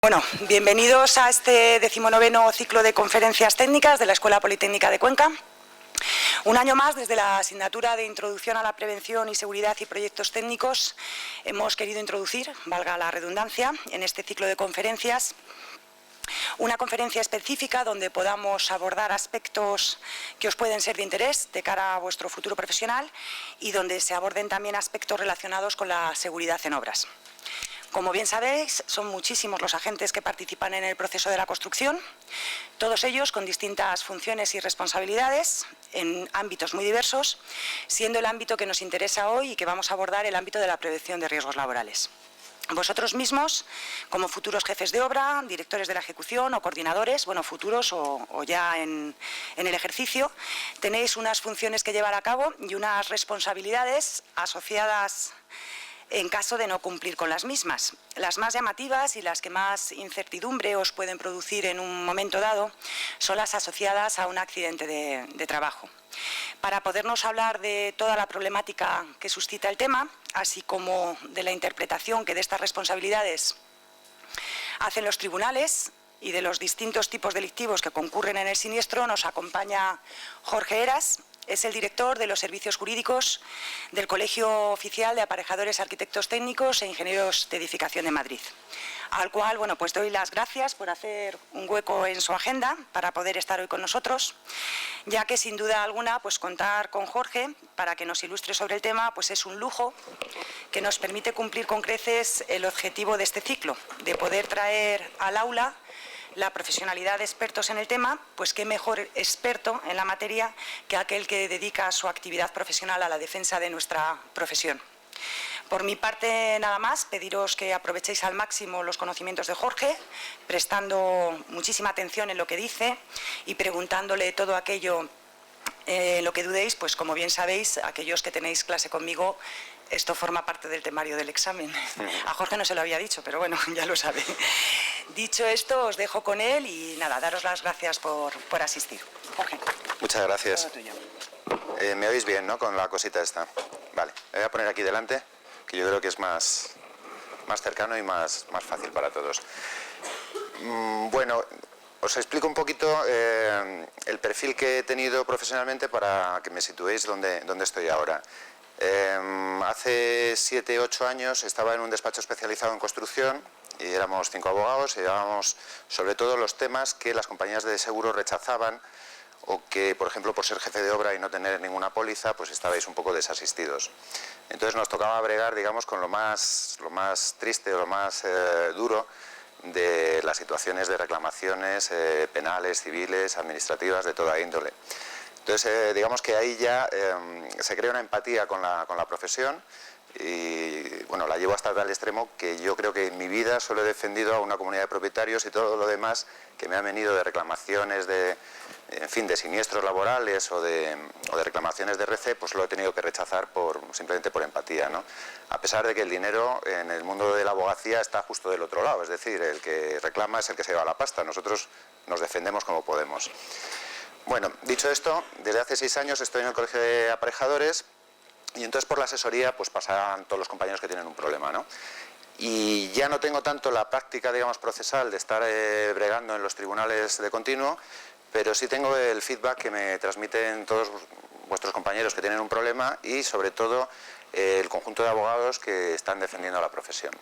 Bueno, bienvenidos a este 19º ciclo de conferencias técnicas de la Escuela Politécnica de Cuenca. Un año más, desde la asignatura de Introducción a la Prevención y Seguridad y Proyectos Técnicos, hemos querido introducir, valga la redundancia, en este ciclo de conferencias, una conferencia específica donde podamos abordar aspectos que os pueden ser de interés de cara a vuestro futuro profesional y donde se aborden también aspectos relacionados con la seguridad en obras. Como bien sabéis, son muchísimos los agentes que participan en el proceso de la construcción, todos ellos con distintas funciones y responsabilidades en ámbitos muy diversos, siendo el ámbito que nos interesa hoy y que vamos a abordar el ámbito de la prevención de riesgos laborales. Vosotros mismos, como futuros jefes de obra, directores de la ejecución o coordinadores, bueno, futuros o ya en el ejercicio, tenéis unas funciones que llevar a cabo y unas responsabilidades asociadas en caso de no cumplir con las mismas. Las más llamativas y las que más incertidumbre os pueden producir en un momento dado son las asociadas a un accidente de trabajo. Para podernos hablar de toda la problemática que suscita el tema, así como de la interpretación que de estas responsabilidades hacen los tribunales y de los distintos tipos delictivos que concurren en el siniestro, nos acompaña Jorge Heras. Es el director de los servicios jurídicos del Colegio Oficial de Aparejadores, Arquitectos Técnicos e Ingenieros de Edificación de Madrid, al cual, bueno, pues doy las gracias por hacer un hueco en su agenda para poder estar hoy con nosotros, ya que sin duda alguna, pues contar con Jorge para que nos ilustre sobre el tema, pues es un lujo que nos permite cumplir con creces el objetivo de este ciclo, de poder traer al aula la profesionalidad de expertos en el tema, pues qué mejor experto en la materia que aquel que dedica su actividad profesional a la defensa de nuestra profesión. Por mi parte, nada más, pediros que aprovechéis al máximo los conocimientos de Jorge, prestando muchísima atención en lo que dice y preguntándole todo aquello lo que dudéis, pues como bien sabéis, aquellos que tenéis clase conmigo, esto forma parte del temario del examen. A Jorge no se lo había dicho, pero bueno, ya lo sabe. Dicho esto, os dejo con él y nada, daros las gracias por asistir. Jorge. Muchas gracias. Me oís bien, ¿no? Con la cosita esta. Vale, me voy a poner aquí delante, que yo creo que es más cercano y más fácil para todos. Bueno, os explico un poquito el perfil que he tenido profesionalmente para que me situéis donde estoy ahora. Hace 7 u 8 años estaba en un despacho especializado en construcción y éramos 5 abogados y llevábamos sobre todo los temas que las compañías de seguro rechazaban o que, por ejemplo, por ser jefe de obra y no tener ninguna póliza, pues estabais un poco desasistidos. Entonces nos tocaba bregar, digamos, con lo más triste o lo más duro de las situaciones de reclamaciones penales, civiles, administrativas, de toda índole. Entonces, digamos que ahí ya se crea una empatía con la profesión y, bueno, la llevo hasta tal extremo que yo creo que en mi vida solo he defendido a una comunidad de propietarios y todo lo demás que me han venido de reclamaciones en fin, de siniestros laborales o de reclamaciones de RC, pues lo he tenido que rechazar simplemente por empatía, ¿no? A pesar de que el dinero en el mundo de la abogacía está justo del otro lado, es decir, el que reclama es el que se lleva la pasta, nosotros nos defendemos como podemos. Bueno, dicho esto, desde hace 6 años estoy en el Colegio de Aparejadores y entonces por la asesoría pues pasan todos los compañeros que tienen un problema, ¿no? Y ya no tengo tanto la práctica, digamos, procesal de estar bregando en los tribunales de continuo, pero sí tengo el feedback que me transmiten todos vuestros compañeros que tienen un problema y sobre todo el conjunto de abogados que están defendiendo la profesión.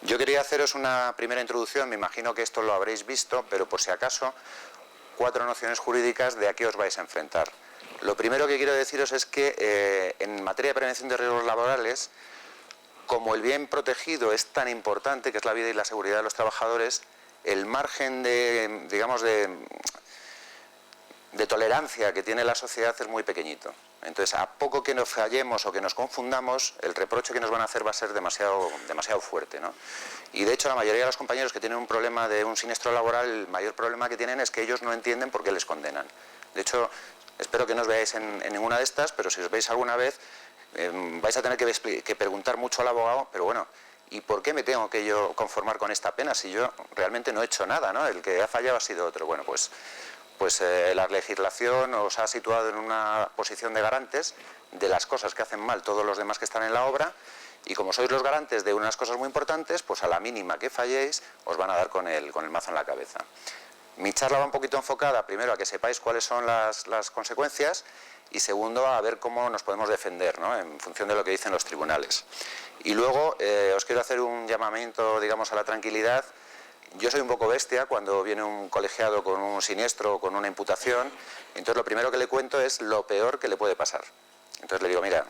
Yo quería haceros una primera introducción, me imagino que esto lo habréis visto, pero por si acaso 4 nociones jurídicas de a qué os vais a enfrentar. Lo primero que quiero deciros es que en materia de prevención de riesgos laborales, como el bien protegido es tan importante, que es la vida y la seguridad de los trabajadores, el margen de, digamos, de tolerancia que tiene la sociedad es muy pequeñito. Entonces, a poco que nos fallemos o que nos confundamos, el reproche que nos van a hacer va a ser demasiado fuerte, ¿no? Y de hecho, la mayoría de los compañeros que tienen un problema de un siniestro laboral, el mayor problema que tienen es que ellos no entienden por qué les condenan. De hecho, espero que no os veáis en ninguna de estas, pero si os veis alguna vez, vais a tener que preguntar mucho al abogado, pero bueno, ¿y por qué me tengo que yo conformar con esta pena si yo realmente no he hecho nada, ¿no? El que ha fallado ha sido otro. Bueno, pues la legislación os ha situado en una posición de garantes de las cosas que hacen mal todos los demás que están en la obra Y como sois los garantes de unas cosas muy importantes, pues a la mínima que falléis os van a dar con el mazo en la cabeza. Mi charla va un poquito enfocada, primero, a que sepáis cuáles son las consecuencias y segundo, a ver cómo nos podemos defender, ¿no?, en función de lo que dicen los tribunales. Y luego os quiero hacer un llamamiento, digamos, a la tranquilidad. Yo soy un poco bestia cuando viene un colegiado con un siniestro o con una imputación, entonces lo primero que le cuento es lo peor que le puede pasar. Entonces le digo, mira,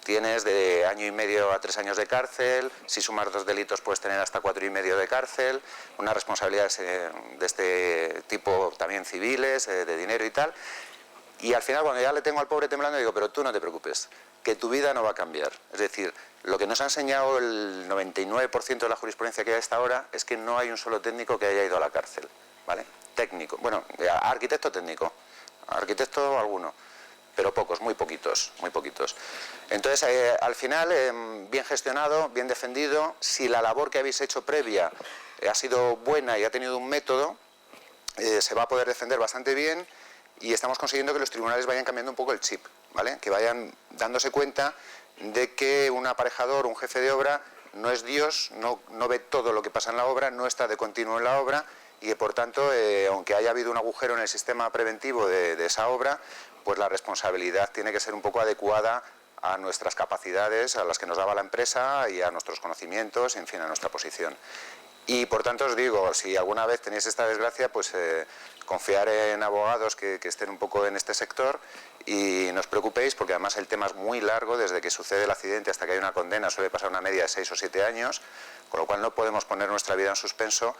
tienes de 1 año y medio a 3 años de cárcel, si sumas 2 delitos puedes tener hasta 4 y medio de cárcel, unas responsabilidades de este tipo también civiles, de dinero y tal. Y al final, cuando ya le tengo al pobre temblando, digo, pero tú no te preocupes, que tu vida no va a cambiar. Es decir, lo que nos ha enseñado el 99% de la jurisprudencia que hay hasta ahora es que no hay un solo técnico que haya ido a la cárcel, ¿vale? Técnico, bueno, arquitecto técnico, arquitecto alguno, pero pocos, muy poquitos, muy poquitos. Entonces, al final, bien gestionado, bien defendido. Si la labor que habéis hecho previa ha sido buena y ha tenido un método, se va a poder defender bastante bien y estamos consiguiendo que los tribunales vayan cambiando un poco el chip, ¿vale? Que vayan dándose cuenta de que un aparejador, un jefe de obra, no es Dios, no ve todo lo que pasa en la obra, no está de continuo en la obra y que, por tanto, aunque haya habido un agujero en el sistema preventivo de esa obra, pues la responsabilidad tiene que ser un poco adecuada a nuestras capacidades, a las que nos daba la empresa y a nuestros conocimientos, en fin, a nuestra posición. Y por tanto os digo, si alguna vez tenéis esta desgracia, pues confiar en abogados que estén un poco en este sector y no os preocupéis porque además el tema es muy largo, desde que sucede el accidente hasta que hay una condena suele pasar una media de 6 o 7 años, con lo cual no podemos poner nuestra vida en suspenso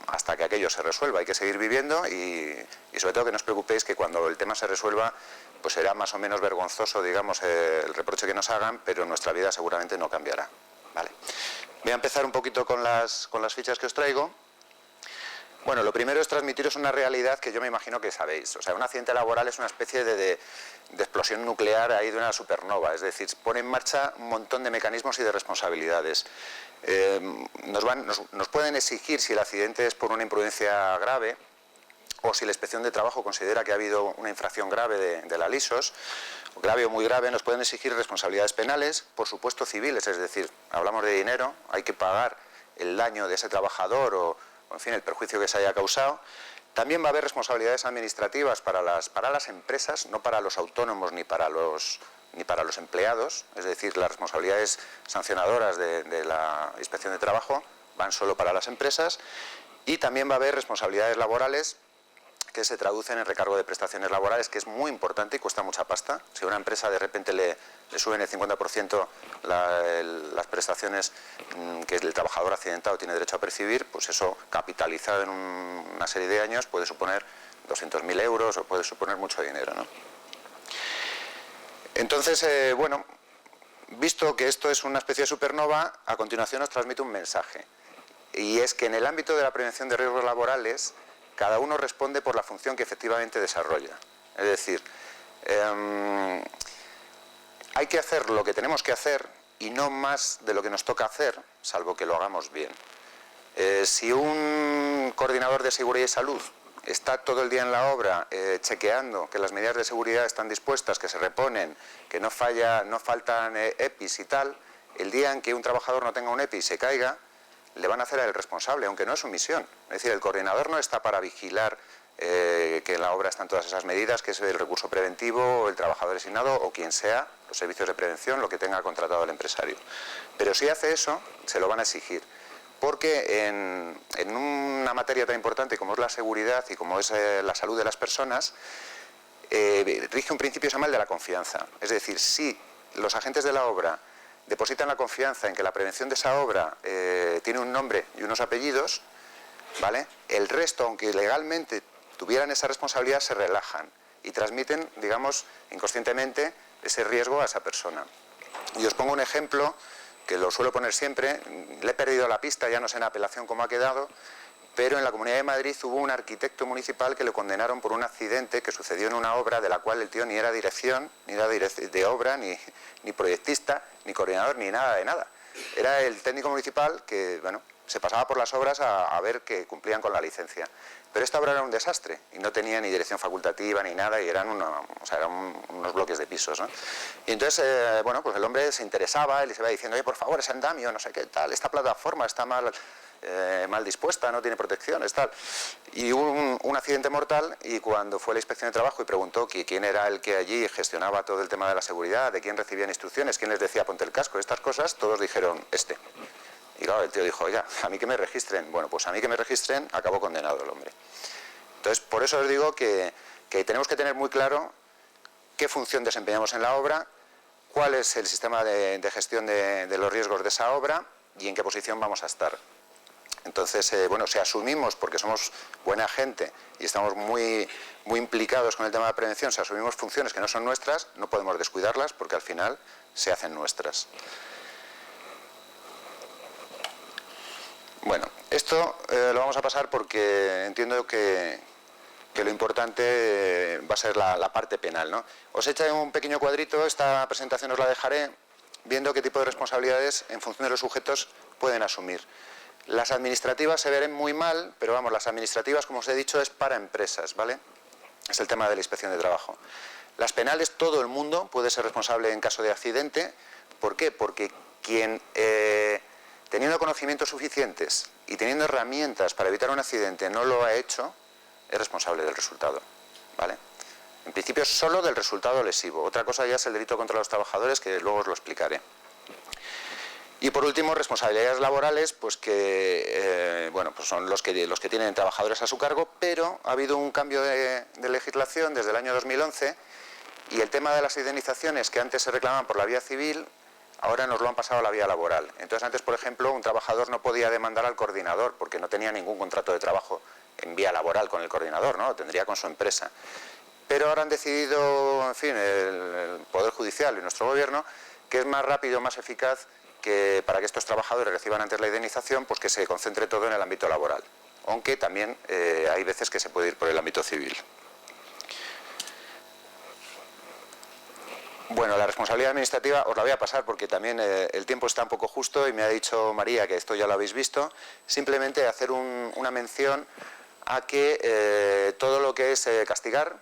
hasta que aquello se resuelva. Hay que seguir viviendo y sobre todo que no os preocupéis que cuando el tema se resuelva pues será más o menos vergonzoso, digamos, el reproche que nos hagan, pero nuestra vida seguramente no cambiará, ¿vale? Voy a empezar un poquito con las fichas que os traigo. Bueno, lo primero es transmitiros una realidad que yo me imagino que sabéis. O sea, un accidente laboral es una especie de explosión nuclear ahí de una supernova. Es decir, pone en marcha un montón de mecanismos y de responsabilidades. Nos pueden exigir, si el accidente es por una imprudencia grave, o si la Inspección de Trabajo considera que ha habido una infracción grave de la LISOS, grave o muy grave, nos pueden exigir responsabilidades penales, por supuesto civiles, es decir, hablamos de dinero, hay que pagar el daño de ese trabajador o en fin, el perjuicio que se haya causado. También va a haber responsabilidades administrativas para las empresas, no para los autónomos ni para los empleados, es decir, las responsabilidades sancionadoras de la Inspección de Trabajo van solo para las empresas, y también va a haber responsabilidades laborales que se traducen en recargo de prestaciones laborales, que es muy importante y cuesta mucha pasta. Si a una empresa de repente le suben el 50% las prestaciones que el trabajador accidentado tiene derecho a percibir, pues eso capitalizado en una serie de años puede suponer 200.000 euros o puede suponer mucho dinero, ¿no? Entonces, bueno, visto que esto es una especie de supernova, a continuación os transmito un mensaje. Y es que en el ámbito de la prevención de riesgos laborales, cada uno responde por la función que efectivamente desarrolla. Es decir, hay que hacer lo que tenemos que hacer y no más de lo que nos toca hacer, salvo que lo hagamos bien. Si un coordinador de seguridad y salud está todo el día en la obra chequeando que las medidas de seguridad están dispuestas, que se reponen, que no faltan EPIs y tal, el día en que un trabajador no tenga un EPI y se caiga, le van a hacer el responsable, aunque no es su misión. Es decir, el coordinador no está para vigilar que en la obra están todas esas medidas, que es el recurso preventivo, el trabajador designado o quien sea, los servicios de prevención, lo que tenga contratado el empresario. Pero si hace eso, se lo van a exigir. Porque en una materia tan importante como es la seguridad y como es la salud de las personas, rige un principio que se llama el de la confianza. Es decir, si los agentes de la obra depositan la confianza en que la prevención de esa obra tiene un nombre y unos apellidos, ¿vale? El resto, aunque legalmente tuvieran esa responsabilidad, se relajan y transmiten, digamos, inconscientemente ese riesgo a esa persona. Y os pongo un ejemplo que lo suelo poner siempre, le he perdido la pista, ya no sé en apelación cómo ha quedado, pero en la Comunidad de Madrid hubo un arquitecto municipal que le condenaron por un accidente que sucedió en una obra de la cual el tío ni era dirección, ni era de obra, ni proyectista, ni coordinador, ni nada de nada. Era el técnico municipal que, bueno, se pasaba por las obras a ver que cumplían con la licencia. Pero esta obra era un desastre y no tenía ni dirección facultativa ni nada y eran, unos bloques de pisos, ¿no? Y entonces, bueno, pues el hombre se interesaba, él se iba diciendo, oye, por favor, ese andamio, no sé qué tal, esta plataforma está mal dispuesta, no tiene protecciones, tal. Y hubo un accidente mortal y cuando fue a la inspección de trabajo y preguntó que quién era el que allí gestionaba todo el tema de la seguridad, de quién recibían instrucciones, quién les decía ponte el casco, estas cosas, todos dijeron este. Y claro, el tío dijo, oiga, a mí que me registren. Bueno, pues a mí que me registren, acabó condenado el hombre. Entonces, por eso os digo que tenemos que tener muy claro qué función desempeñamos en la obra, cuál es el sistema de gestión de los riesgos de esa obra y en qué posición vamos a estar. Entonces, bueno, si asumimos, porque somos buena gente y estamos muy implicados con el tema de la prevención, si asumimos funciones que no son nuestras, no podemos descuidarlas porque al final se hacen nuestras. Bueno, esto lo vamos a pasar porque entiendo que lo importante va a ser la parte penal, ¿no? Os he hecho un pequeño cuadrito, esta presentación os la dejaré, viendo qué tipo de responsabilidades en función de los sujetos pueden asumir. Las administrativas se verán muy mal, pero vamos, las administrativas, como os he dicho, es para empresas, ¿vale? Es el tema de la inspección de trabajo. Las penales, todo el mundo puede ser responsable en caso de accidente. ¿Por qué? Porque quien, teniendo conocimientos suficientes y teniendo herramientas para evitar un accidente, no lo ha hecho, es responsable del resultado, ¿vale? En principio, solo del resultado lesivo. Otra cosa ya es el delito contra los trabajadores, que luego os lo explicaré. Y por último, responsabilidades laborales, pues que bueno, pues son los que tienen trabajadores a su cargo, pero ha habido un cambio de legislación desde el año 2011 y el tema de las indemnizaciones que antes se reclamaban por la vía civil, ahora nos lo han pasado a la vía laboral. Entonces antes, por ejemplo, un trabajador no podía demandar al coordinador porque no tenía ningún contrato de trabajo en vía laboral con el coordinador, ¿no? Lo tendría con su empresa. Pero ahora han decidido, en fin, el Poder Judicial y nuestro Gobierno, que es más rápido, más eficaz, que para que estos trabajadores reciban antes la indemnización, pues que se concentre todo en el ámbito laboral, aunque también hay veces que se puede ir por el ámbito civil. Bueno, la responsabilidad administrativa os la voy a pasar porque también el tiempo está un poco justo y me ha dicho María que esto ya lo habéis visto. Simplemente hacer una mención a que todo lo que es castigar,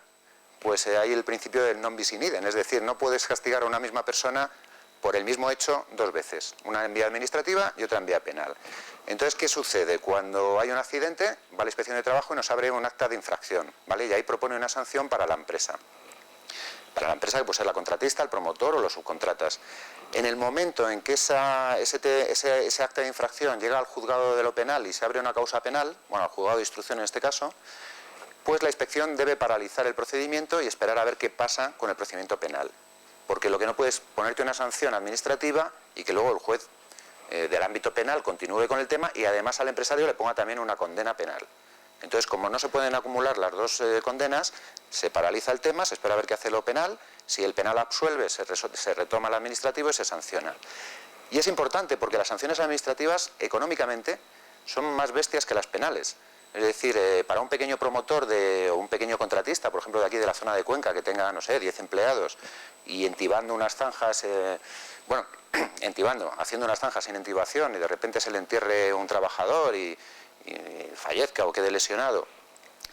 pues hay el principio del non bis in idem, es decir, no puedes castigar a una misma persona por el mismo hecho dos veces, una en vía administrativa y otra en vía penal. Entonces, ¿qué sucede? Cuando hay un accidente, va a la inspección de trabajo y nos abre un acta de infracción, ¿vale? Y ahí propone una sanción para la empresa. Para la empresa que puede ser la contratista, el promotor o los subcontratas. En el momento en que ese acta de infracción llega al juzgado de lo penal y se abre una causa penal, bueno, al juzgado de instrucción en este caso, pues la inspección debe paralizar el procedimiento y esperar a ver qué pasa con el procedimiento penal. Porque lo que no puede es ponerte una sanción administrativa y que luego el juez del ámbito penal continúe con el tema y además al empresario le ponga también una condena penal. Entonces, como no se pueden acumular las dos condenas, se paraliza el tema, se espera a ver qué hace lo penal, si el penal absuelve, se retoma el administrativo y se sanciona. Y es importante porque las sanciones administrativas económicamente son más bestias que las penales. Es decir, para un pequeño promotor o un pequeño contratista, por ejemplo de aquí de la zona de Cuenca, que tenga, no sé, 10 empleados y entibando unas zanjas, bueno, haciendo unas zanjas sin entibación y de repente se le entierre un trabajador y fallezca o quede lesionado,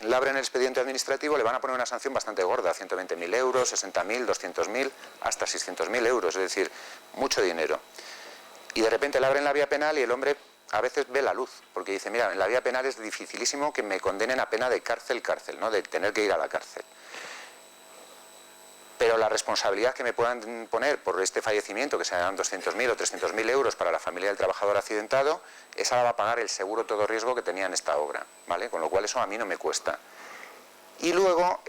le abren el expediente administrativo, le van a poner una sanción bastante gorda, 120.000 euros, 60.000, 200.000, hasta 600.000 euros, es decir, mucho dinero. Y de repente le abren la vía penal y el hombre a veces ve la luz, porque dice, mira, en la vía penal es dificilísimo que me condenen a pena de cárcel, ¿no? De tener que ir a la cárcel. Pero la responsabilidad que me puedan poner por este fallecimiento, que sean 200.000 o 300.000 euros para la familia del trabajador accidentado, esa la va a pagar el seguro todo riesgo que tenía en esta obra, ¿vale? Con lo cual eso a mí no me cuesta. Y luego,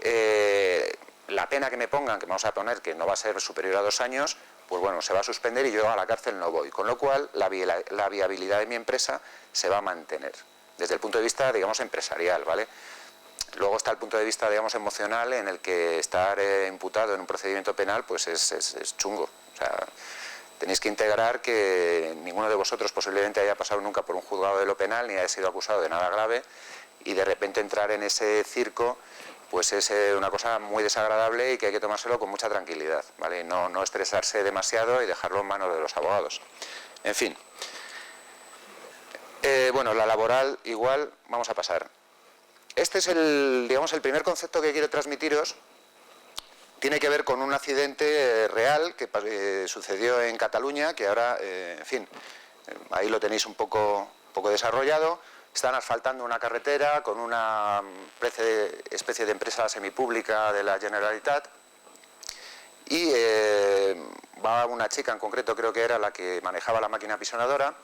la pena que me pongan, que vamos a poner que no va a ser superior a 2 años, pues bueno, se va a suspender y yo a la cárcel no voy. Con lo cual, la viabilidad de mi empresa se va a mantener, desde el punto de vista, digamos, empresarial, ¿vale? Luego está el punto de vista, digamos, emocional, en el que estar imputado en un procedimiento penal, pues es chungo. O sea, tenéis que integrar que ninguno de vosotros posiblemente haya pasado nunca por un juzgado de lo penal, ni haya sido acusado de nada grave, y de repente entrar en ese circo, pues es una cosa muy desagradable y que hay que tomárselo con mucha tranquilidad, ¿vale? No estresarse demasiado y dejarlo en manos de los abogados. En fin. Bueno, la laboral igual, vamos a pasar. este es el primer concepto que quiero transmitiros. Tiene que ver con un accidente real que sucedió en Cataluña, que ahora, en fin, ahí lo tenéis un poco desarrollado. Están asfaltando una carretera con una especie de empresa semipública de la Generalitat y va una chica en concreto, creo que era la que manejaba la máquina pisonadora,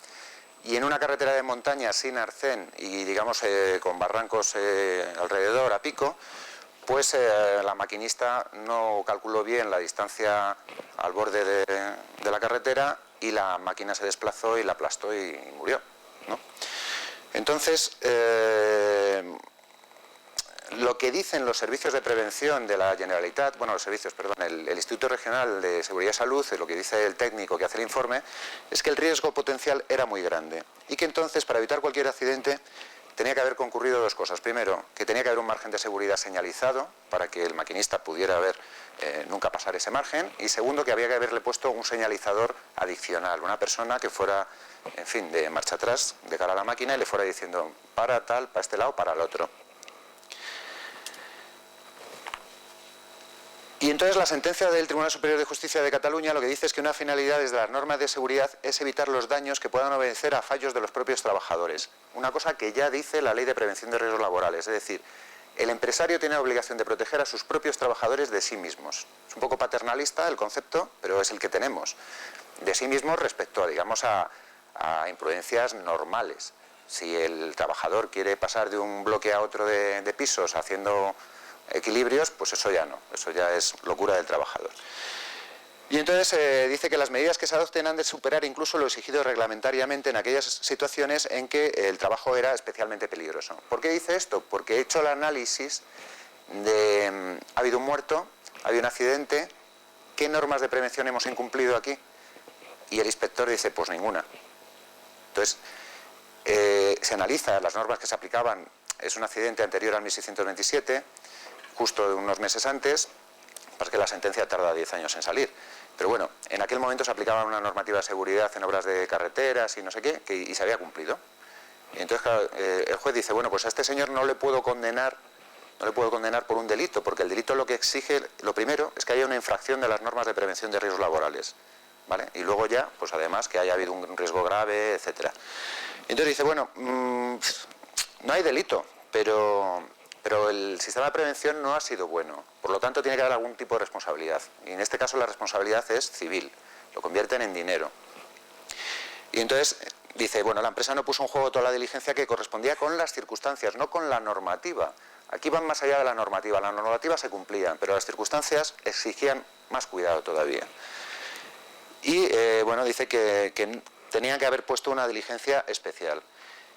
y en una carretera de montaña sin arcén y digamos con barrancos alrededor a pico, pues la maquinista no calculó bien la distancia al borde de la carretera y la máquina se desplazó y la aplastó y murió, ¿no? Entonces, lo que dicen los servicios de prevención de la Generalitat, bueno, el Instituto Regional de Seguridad y Salud, lo que dice el técnico que hace el informe, es que el riesgo potencial era muy grande y que entonces, para evitar cualquier accidente, tenía que haber concurrido dos cosas. Primero, que tenía que haber un margen de seguridad señalizado para que el maquinista pudiera nunca pasar ese margen. Y segundo, que había que haberle puesto un señalizador adicional, una persona que fuera, en fin, de marcha atrás de cara a la máquina y le fuera diciendo para tal, para este lado, para el otro. Y entonces la sentencia del Tribunal Superior de Justicia de Cataluña lo que dice es que una finalidad desde las normas de seguridad es evitar los daños que puedan obedecer a fallos de los propios trabajadores. Una cosa que ya dice la Ley de Prevención de Riesgos Laborales, es decir, el empresario tiene la obligación de proteger a sus propios trabajadores de sí mismos. Es un poco paternalista el concepto, pero es el que tenemos. De sí mismos respecto a, digamos, a imprudencias normales. Si el trabajador quiere pasar de un bloque a otro de pisos haciendo equilibrios, pues eso ya no, eso ya es locura del trabajador. Y entonces dice que las medidas que se adopten han de superar incluso lo exigido reglamentariamente en aquellas situaciones en que el trabajo era especialmente peligroso. ¿Por qué dice esto? Porque he hecho el análisis de ha habido un muerto, ha habido un accidente, ¿qué normas de prevención hemos incumplido aquí? Y el inspector dice, pues ninguna. Entonces, se analiza las normas que se aplicaban, es un accidente anterior al 1627, justo de unos meses antes, pasa que la sentencia tarda 10 años en salir. Pero bueno, en aquel momento se aplicaba una normativa de seguridad en obras de carreteras y no sé qué, y se había cumplido. Y entonces, claro, el juez dice, bueno, pues a este señor no le puedo condenar por un delito, porque el delito lo que exige, lo primero, es que haya una infracción de las normas de prevención de riesgos laborales, ¿vale? Y luego ya, pues además, que haya habido un riesgo grave, etcétera. Y entonces dice, bueno, no hay delito, pero el sistema de prevención no ha sido bueno, por lo tanto tiene que haber algún tipo de responsabilidad, y en este caso la responsabilidad es civil, lo convierten en dinero. Y entonces dice, bueno, la empresa no puso en juego toda la diligencia que correspondía con las circunstancias, no con la normativa. Aquí van más allá de la normativa se cumplía, pero las circunstancias exigían más cuidado todavía. Y bueno, dice que tenían que haber puesto una diligencia especial.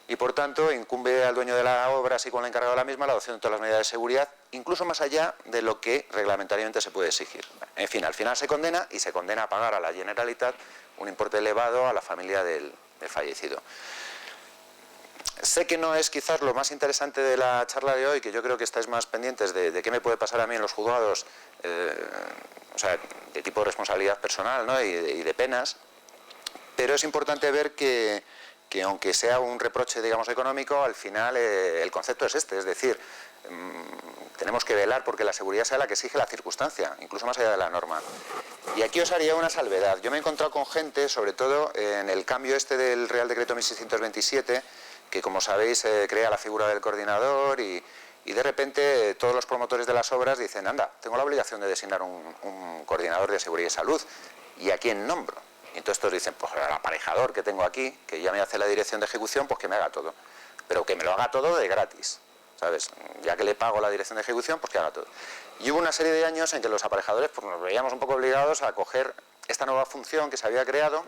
Y por tanto incumbe al dueño de la obra, así como al encargado de la misma, la adopción de todas las medidas de seguridad, incluso más allá de lo que reglamentariamente se puede exigir. En fin, al final se condena y se condena a pagar a la Generalitat un importe elevado a la familia del fallecido. Sé que no es quizás lo más interesante de la charla de hoy, que yo creo que estáis más pendientes de qué me puede pasar a mí en los juzgados, o sea, de tipo de responsabilidad personal, ¿no? y de penas, pero es importante ver que aunque sea un reproche, digamos, económico, al final el concepto es este, es decir, tenemos que velar porque la seguridad sea la que exige la circunstancia, incluso más allá de la norma. Y aquí os haría una salvedad. Yo me he encontrado con gente, sobre todo en el cambio este del Real Decreto 1627, que como sabéis crea la figura del coordinador y de repente todos los promotores de las obras dicen, anda, tengo la obligación de designar un coordinador de seguridad y salud, ¿y a quién nombro? Y entonces todos dicen, pues el aparejador que tengo aquí, que ya me hace la dirección de ejecución, pues que me haga todo. Pero que me lo haga todo de gratis, ¿sabes? Ya que le pago la dirección de ejecución, pues que haga todo. Y hubo una serie de años en que los aparejadores pues nos veíamos un poco obligados a coger esta nueva función que se había creado,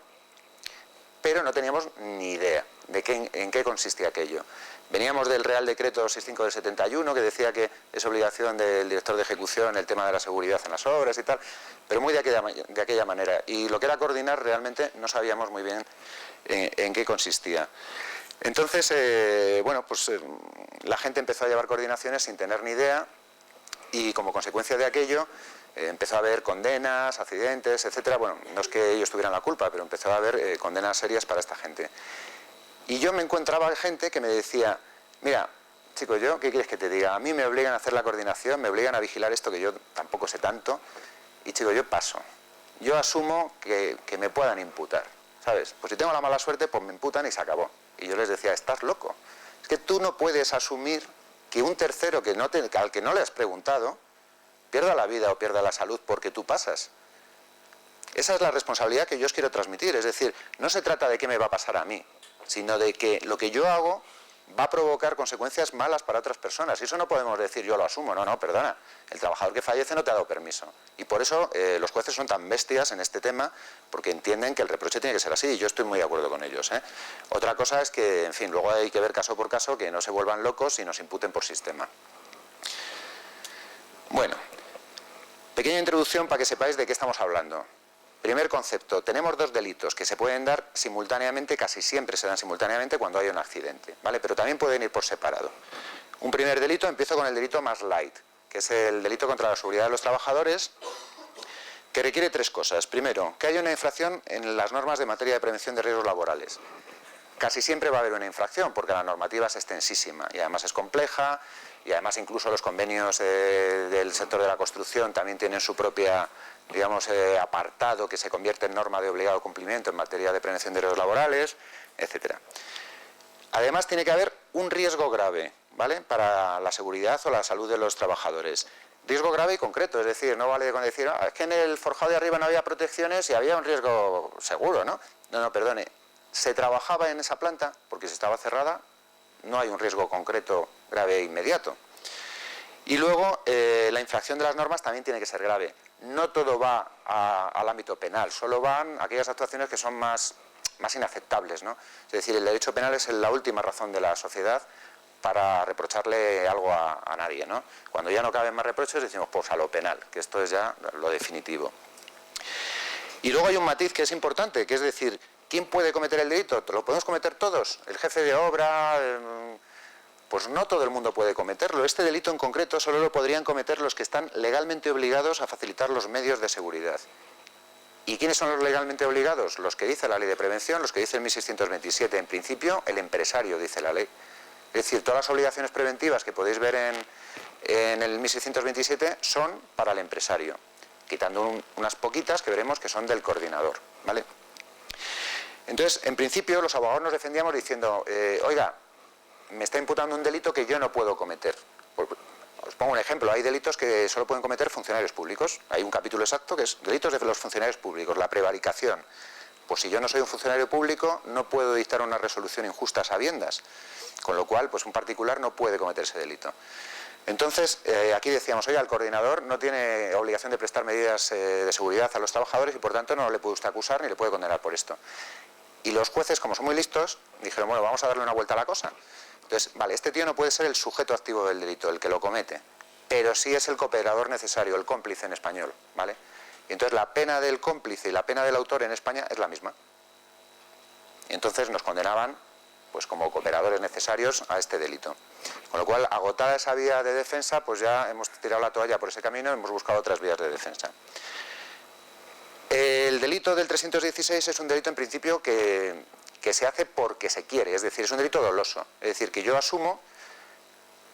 pero no teníamos ni idea de en qué consistía aquello. Veníamos del Real Decreto 65 del 71, que decía que es obligación del director de ejecución el tema de la seguridad en las obras y tal, pero muy de aquella manera. Y lo que era coordinar realmente no sabíamos muy bien en qué consistía. Entonces, bueno, pues la gente empezó a llevar coordinaciones sin tener ni idea y como consecuencia de aquello empezó a haber condenas, accidentes, etcétera. Bueno, no es que ellos tuvieran la culpa, pero empezó a haber condenas serias para esta gente. Y yo me encontraba gente que me decía, mira, chicos, yo, ¿qué quieres que te diga? A mí me obligan a hacer la coordinación, me obligan a vigilar esto que yo tampoco sé tanto, y chicos, yo paso. Yo asumo que me puedan imputar, ¿sabes? Pues si tengo la mala suerte, pues me imputan y se acabó. Y yo les decía, estás loco. Es que tú no puedes asumir que un tercero al que no le has preguntado pierda la vida o pierda la salud porque tú pasas. Esa es la responsabilidad que yo os quiero transmitir. Es decir, no se trata de qué me va a pasar a mí, sino de que lo que yo hago va a provocar consecuencias malas para otras personas. Y eso no podemos decir yo lo asumo, no, perdona. El trabajador que fallece no te ha dado permiso. Y por eso los jueces son tan bestias en este tema, porque entienden que el reproche tiene que ser así, y yo estoy muy de acuerdo con ellos, ¿eh? Otra cosa es que, en fin, luego hay que ver caso por caso, que no se vuelvan locos y nos imputen por sistema. Bueno, pequeña introducción para que sepáis de qué estamos hablando. Primer concepto, tenemos dos delitos que se pueden dar simultáneamente, casi siempre se dan simultáneamente cuando hay un accidente, ¿vale? Pero también pueden ir por separado. Un primer delito, empiezo con el delito más light, que es el delito contra la seguridad de los trabajadores, que requiere tres cosas. Primero, que haya una infracción en las normas de materia de prevención de riesgos laborales. Casi siempre va a haber una infracción, porque la normativa es extensísima y además es compleja, y además incluso los convenios del sector de la construcción también tienen su propia, digamos, apartado que se convierte en norma de obligado cumplimiento en materia de prevención de riesgos laborales, etcétera. Además tiene que haber un riesgo grave, ¿vale?, para la seguridad o la salud de los trabajadores. Riesgo grave y concreto, es decir, no vale con decir, es que en el forjado de arriba no había protecciones y había un riesgo seguro, ¿no? No, perdone, se trabajaba en esa planta porque si estaba cerrada, no hay un riesgo concreto, grave e inmediato. Y luego, la infracción de las normas también tiene que ser grave. No todo va al ámbito penal, solo van aquellas actuaciones que son más inaceptables, ¿no? Es decir, el derecho penal es la última razón de la sociedad para reprocharle algo a nadie, ¿no? Cuando ya no caben más reproches decimos, pues a lo penal, que esto es ya lo definitivo. Y luego hay un matiz que es importante, que es decir, ¿quién puede cometer el delito? ¿Lo podemos cometer todos? ¿El jefe de obra? Pues no todo el mundo puede cometerlo. Este delito en concreto solo lo podrían cometer los que están legalmente obligados a facilitar los medios de seguridad. ¿Y quiénes son los legalmente obligados? Los que dice la ley de prevención, los que dice el 1627. En principio, el empresario dice la ley. Es decir, todas las obligaciones preventivas que podéis ver en el 1627 son para el empresario, quitando unas poquitas que veremos que son del coordinador, ¿vale? Entonces, en principio, los abogados nos defendíamos diciendo, oiga, me está imputando un delito que yo no puedo cometer. Os pongo un ejemplo, hay delitos que solo pueden cometer funcionarios públicos. Hay un capítulo exacto que es delitos de los funcionarios públicos, la prevaricación. Pues si yo no soy un funcionario público, no puedo dictar una resolución injusta a sabiendas. Con lo cual, pues un particular no puede cometer ese delito. Entonces, aquí decíamos, oiga, el coordinador no tiene obligación de prestar medidas de seguridad a los trabajadores y por tanto no le puede usted acusar ni le puede condenar por esto. Y los jueces, como son muy listos, dijeron, bueno, vamos a darle una vuelta a la cosa. Entonces, vale, este tío no puede ser el sujeto activo del delito, el que lo comete, pero sí es el cooperador necesario, el cómplice en español, ¿vale? Y entonces la pena del cómplice y la pena del autor en España es la misma. Y entonces nos condenaban, pues como cooperadores necesarios a este delito. Con lo cual, agotada esa vía de defensa, pues ya hemos tirado la toalla por ese camino y hemos buscado otras vías de defensa. El delito del 316 es un delito en principio que se hace porque se quiere, es decir, es un delito doloso. Es decir, que yo asumo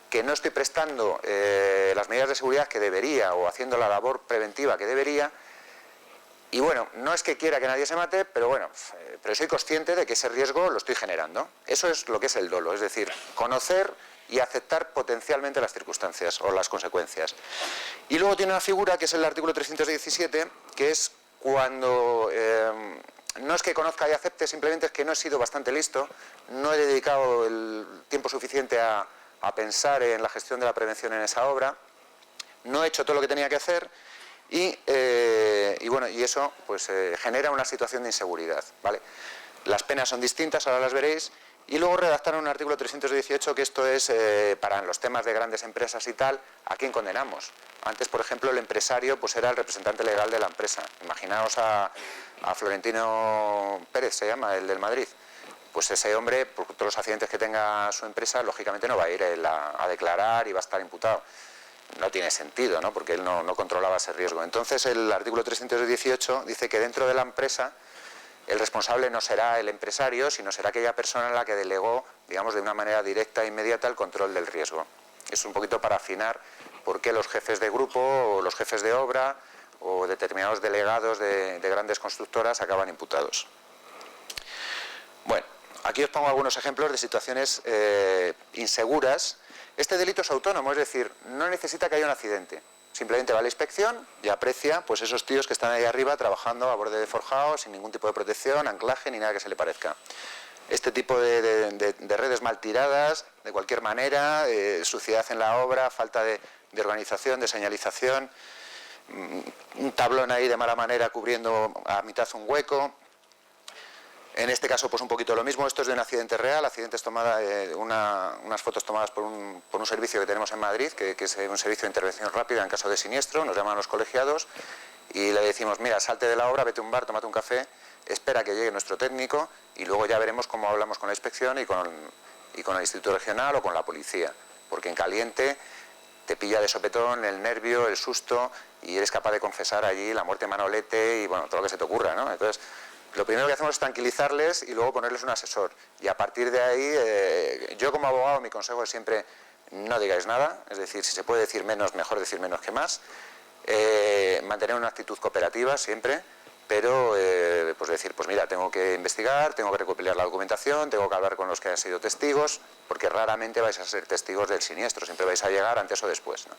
que no estoy prestando las medidas de seguridad que debería o haciendo la labor preventiva que debería. Y bueno, no es que quiera que nadie se mate, pero bueno, pero soy consciente de que ese riesgo lo estoy generando. Eso es lo que es el dolo, es decir, conocer y aceptar potencialmente las circunstancias o las consecuencias. Y luego tiene una figura que es el artículo 317, que es cuando no es que conozca y acepte, simplemente es que no he sido bastante listo, no he dedicado el tiempo suficiente a pensar en la gestión de la prevención en esa obra, no he hecho todo lo que tenía que hacer y bueno, y eso pues genera una situación de inseguridad, ¿vale? Las penas son distintas, ahora las veréis, y luego redactaron un artículo 318 que esto es para los temas de grandes empresas y tal, ¿a quién condenamos? Antes, por ejemplo, el empresario pues era el representante legal de la empresa. Imaginaos a Florentino Pérez, se llama, el del Madrid. Pues ese hombre, por todos los accidentes que tenga su empresa, lógicamente no va a ir él a declarar y va a estar imputado. No tiene sentido, ¿no? Porque él no controlaba ese riesgo. Entonces, el artículo 318 dice que dentro de la empresa el responsable no será el empresario, sino será aquella persona en la que delegó, digamos, de una manera directa e inmediata el control del riesgo. Es un poquito para afinar por qué los jefes de grupo o los jefes de obra o determinados delegados de grandes constructoras acaban imputados. Bueno, aquí os pongo algunos ejemplos de situaciones inseguras. Este delito es autónomo, es decir, no necesita que haya un accidente. Simplemente va a la inspección y aprecia pues esos tíos que están ahí arriba trabajando a borde de forjado, sin ningún tipo de protección, anclaje ni nada que se le parezca. Este tipo de redes mal tiradas, de cualquier manera, suciedad en la obra, falta de organización, de señalización, un tablón ahí de mala manera cubriendo a mitad un hueco. En este caso, pues un poquito lo mismo. Esto es de un accidente real, accidentes unas fotos tomadas por un servicio que tenemos en Madrid, que es un servicio de intervención rápida en caso de siniestro. Nos llaman los colegiados y le decimos, mira, salte de la obra, vete a un bar, tómate un café, espera que llegue nuestro técnico y luego ya veremos cómo hablamos con la inspección y con el Instituto Regional o con la policía. Porque en caliente te pilla de sopetón el nervio, el susto y eres capaz de confesar allí la muerte Manolete y bueno, todo lo que se te ocurra, ¿no? Entonces, lo primero que hacemos es tranquilizarles y luego ponerles un asesor. Y a partir de ahí, yo como abogado, mi consejo es siempre no digáis nada, es decir, si se puede decir menos, mejor decir menos que más. Mantener una actitud cooperativa siempre, pero pues decir, pues mira, tengo que investigar, tengo que recopilar la documentación, tengo que hablar con los que han sido testigos, porque raramente vais a ser testigos del siniestro, siempre vais a llegar antes o después, ¿no?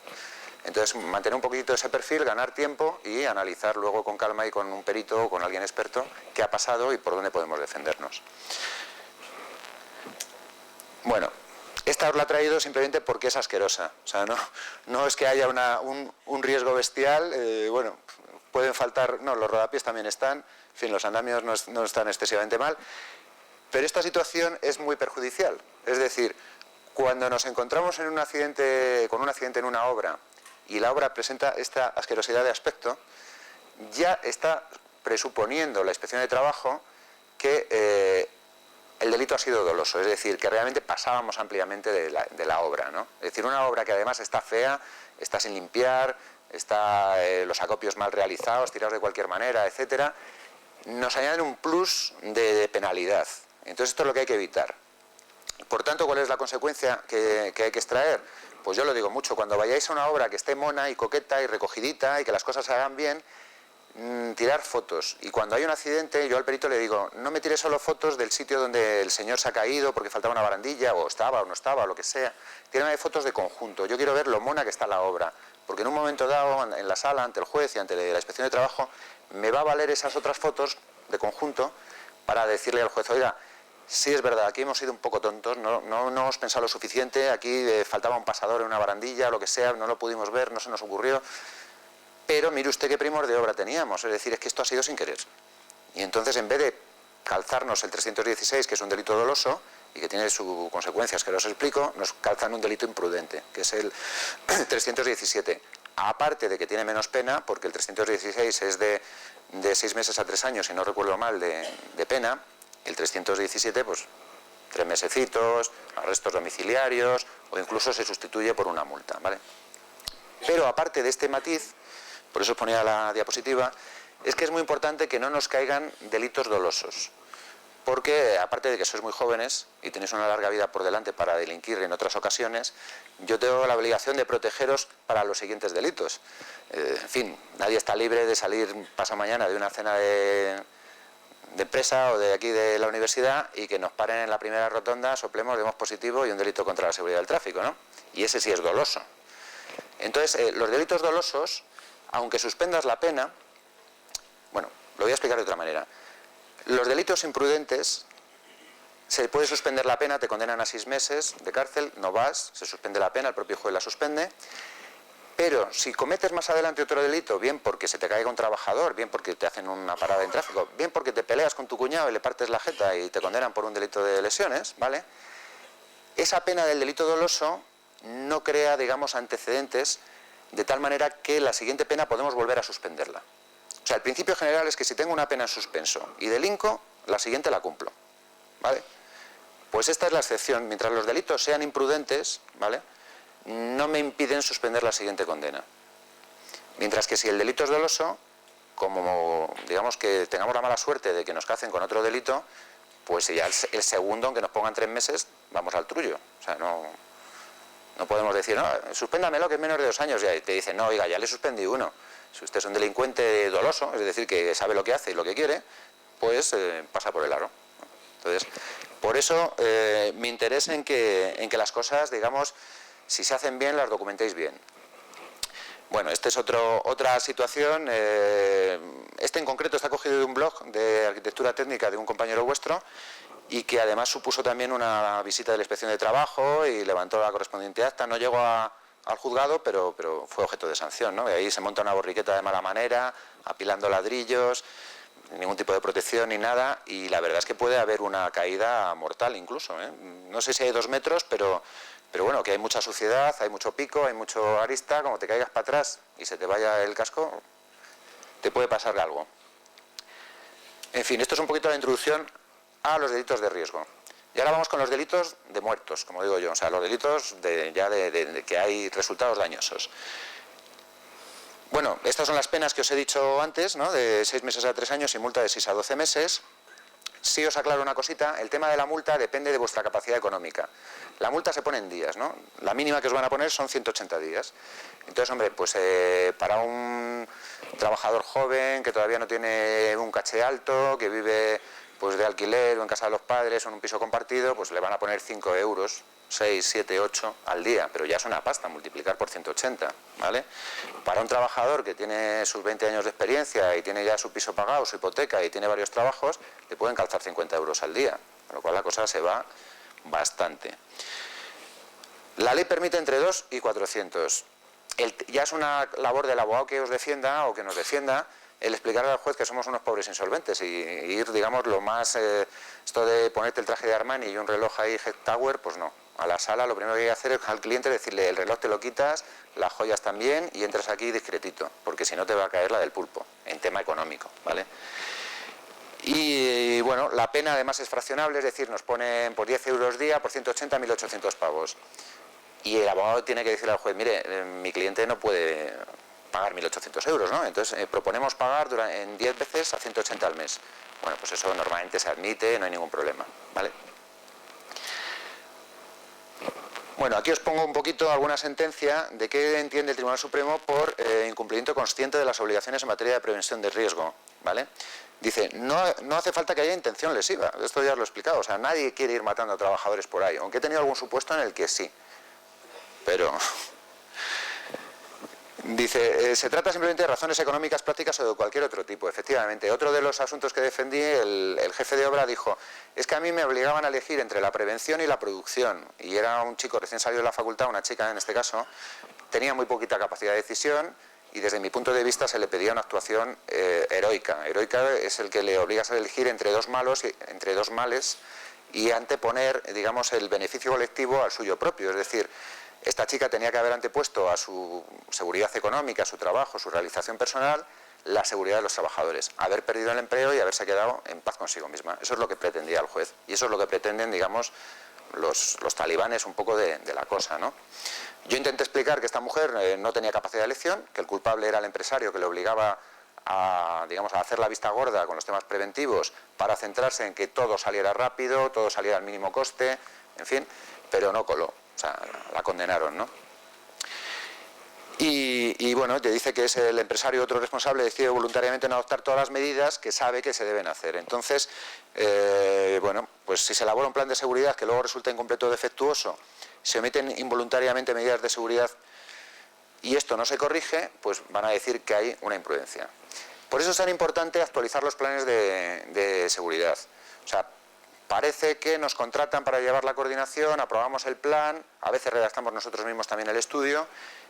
Entonces, mantener un poquito ese perfil, ganar tiempo y analizar luego con calma y con un perito o con alguien experto qué ha pasado y por dónde podemos defendernos. Bueno, esta os la he traído simplemente porque es asquerosa. O sea, no es que haya un riesgo bestial, bueno, pueden faltar, no, los rodapiés también están, en fin, los andamios no están excesivamente mal, pero esta situación es muy perjudicial. Es decir, cuando nos encontramos con un accidente en una obra y la obra presenta esta asquerosidad de aspecto, ya está presuponiendo la inspección de trabajo que el delito ha sido doloso, es decir, que realmente pasábamos ampliamente de la obra, ¿no? Es decir, una obra que además está fea, está sin limpiar, está los acopios mal realizados, tirados de cualquier manera, etcétera, nos añaden un plus de penalidad. Entonces esto es lo que hay que evitar. Por tanto, ¿cuál es la consecuencia que hay que extraer? Pues yo lo digo mucho, cuando vayáis a una obra que esté mona y coqueta y recogidita y que las cosas se hagan bien, tirar fotos. Y cuando hay un accidente, yo al perito le digo, no me tires solo fotos del sitio donde el señor se ha caído porque faltaba una barandilla, o estaba o no estaba, o lo que sea. Tírame fotos de conjunto. Yo quiero ver lo mona que está la obra. Porque en un momento dado, en la sala, ante el juez y ante la inspección de trabajo, me va a valer esas otras fotos de conjunto para decirle al juez, oiga, sí es verdad, aquí hemos sido un poco tontos, no hemos pensado lo suficiente, aquí faltaba un pasador en una barandilla, lo que sea, no lo pudimos ver, no se nos ocurrió, pero mire usted qué primor de obra teníamos, es decir, es que esto ha sido sin querer. Y entonces, en vez de calzarnos el 316, que es un delito doloso y que tiene sus consecuencias, que os explico, nos calzan un delito imprudente, que es el 317. Aparte de que tiene menos pena, porque el 316 es de 6 meses a 3 años, si no recuerdo mal, de pena. El 317, pues 3 mesecitos, arrestos domiciliarios o incluso se sustituye por una multa, ¿vale? Pero aparte de este matiz, por eso os ponía la diapositiva, es que es muy importante que no nos caigan delitos dolosos. Porque aparte de que sois muy jóvenes y tenéis una larga vida por delante para delinquir en otras ocasiones, yo tengo la obligación de protegeros para los siguientes delitos. En fin, nadie está libre de salir pasado mañana de una cena de empresa o de aquí de la universidad y que nos paren en la primera rotonda, soplemos, demos positivo y un delito contra la seguridad del tráfico, ¿no? Y ese sí es doloso. Entonces, los delitos dolosos, aunque suspendas la pena, bueno, lo voy a explicar de otra manera. Los delitos imprudentes, se puede suspender la pena, te condenan a 6 meses de cárcel, no vas, se suspende la pena, el propio juez la suspende. Pero si cometes más adelante otro delito, bien porque se te caiga un trabajador, bien porque te hacen una parada en tráfico, bien porque te peleas con tu cuñado y le partes la jeta y te condenan por un delito de lesiones, ¿vale? Esa pena del delito doloso no crea, digamos, antecedentes de tal manera que la siguiente pena podemos volver a suspenderla. O sea, el principio general es que si tengo una pena en suspenso y delinco, la siguiente la cumplo, ¿vale? Pues esta es la excepción. Mientras los delitos sean imprudentes, ¿vale?, no me impiden suspender la siguiente condena. Mientras que si el delito es doloso, como digamos que tengamos la mala suerte de que nos cacen con otro delito, pues ya el segundo, aunque nos pongan 3 meses, vamos al trullo. O sea, no podemos decir, no, suspéndamelo que es menos de 2 años, y te dicen, no, oiga, ya le suspendí 1. Si usted es un delincuente doloso, es decir, que sabe lo que hace y lo que quiere, pues pasa por el aro. Entonces, por eso mi interés en que las cosas, digamos, si se hacen bien, las documentéis bien. Bueno, esta es otra situación. Este en concreto está cogido de un blog de arquitectura técnica de un compañero vuestro y que además supuso también una visita de la Inspección de Trabajo y levantó la correspondiente acta. No llegó al juzgado, pero fue objeto de sanción, ¿no? Y ahí se monta una borriqueta de mala manera, apilando ladrillos, ningún tipo de protección ni nada, y la verdad es que puede haber una caída mortal incluso, ¿eh? No sé si hay 2 metros, pero bueno, que hay mucha suciedad, hay mucho pico, hay mucho arista, como te caigas para atrás y se te vaya el casco, te puede pasar algo. En fin, esto es un poquito la introducción a los delitos de riesgo. Y ahora vamos con los delitos de muertos, como digo yo, o sea, los delitos de que hay resultados dañosos. Bueno, estas son las penas que os he dicho antes, ¿no? De 6 meses a 3 años y multa de 6 a 12 meses. Sí os aclaro una cosita, el tema de la multa depende de vuestra capacidad económica. La multa se pone en días, ¿no? La mínima que os van a poner son 180 días. Entonces, hombre, pues para un trabajador joven que todavía no tiene un caché alto, que vive pues de alquiler o en casa de los padres o en un piso compartido, pues le van a poner 5 euros, 6, 7, 8 al día, pero ya es una pasta multiplicar por 180, ¿vale? Para un trabajador que tiene sus 20 años de experiencia y tiene ya su piso pagado, su hipoteca y tiene varios trabajos, le pueden calzar 50 euros al día, con lo cual la cosa se va bastante. La ley permite entre 2 y 400. Ya es una labor del abogado que os defienda o que nos defienda el explicarle al juez que somos unos pobres insolventes y ir, digamos, lo más... esto de ponerte el traje de Armani y un reloj ahí Head Tower, pues no. A la sala lo primero que hay que hacer es al cliente decirle el reloj te lo quitas, las joyas también y entras aquí discretito, porque si no te va a caer la del pulpo, en tema económico, ¿vale? Y bueno, la pena además es fraccionable, es decir, nos ponen por 10 euros día, por 180, 1.800 pavos. Y el abogado tiene que decirle al juez, mire, mi cliente no puede pagar 1.800 euros, ¿no? Entonces proponemos pagar en 10 veces a 180 al mes. Bueno, pues eso normalmente se admite, no hay ningún problema, ¿vale? Bueno, aquí os pongo un poquito alguna sentencia de qué entiende el Tribunal Supremo por incumplimiento consciente de las obligaciones en materia de prevención de riesgo, ¿vale? Dice, no hace falta que haya intención lesiva, esto ya os lo he explicado, o sea, nadie quiere ir matando a trabajadores por ahí, aunque he tenido algún supuesto en el que sí, pero... Dice, se trata simplemente de razones económicas, prácticas o de cualquier otro tipo. Efectivamente, otro de los asuntos que defendí, el jefe de obra dijo, es que a mí me obligaban a elegir entre la prevención y la producción. Y era un chico recién salido de la facultad, una chica en este caso, tenía muy poquita capacidad de decisión y desde mi punto de vista se le pedía una actuación heroica. Heroica es el que le obligas a elegir entre dos males y anteponer, digamos, el beneficio colectivo al suyo propio. Es decir, esta chica tenía que haber antepuesto a su seguridad económica, a su trabajo, su realización personal, la seguridad de los trabajadores. Haber perdido el empleo y haberse quedado en paz consigo misma. Eso es lo que pretendía el juez. Y eso es lo que pretenden, digamos, los talibanes un poco de la cosa, ¿no? Yo intenté explicar que esta mujer no tenía capacidad de elección, que el culpable era el empresario que le obligaba a, digamos, a hacer la vista gorda con los temas preventivos para centrarse en que todo saliera rápido, todo saliera al mínimo coste, en fin, pero no coló. O sea, la condenaron, ¿no? Y bueno, te dice que es el empresario otro responsable, decide voluntariamente no adoptar todas las medidas que sabe que se deben hacer. Entonces, bueno, pues si se elabora un plan de seguridad que luego resulta incompleto o defectuoso, se omiten involuntariamente medidas de seguridad y esto no se corrige, pues van a decir que hay una imprudencia. Por eso es tan importante actualizar los planes de seguridad. O sea, parece que nos contratan para llevar la coordinación, aprobamos el plan, a veces redactamos nosotros mismos también el estudio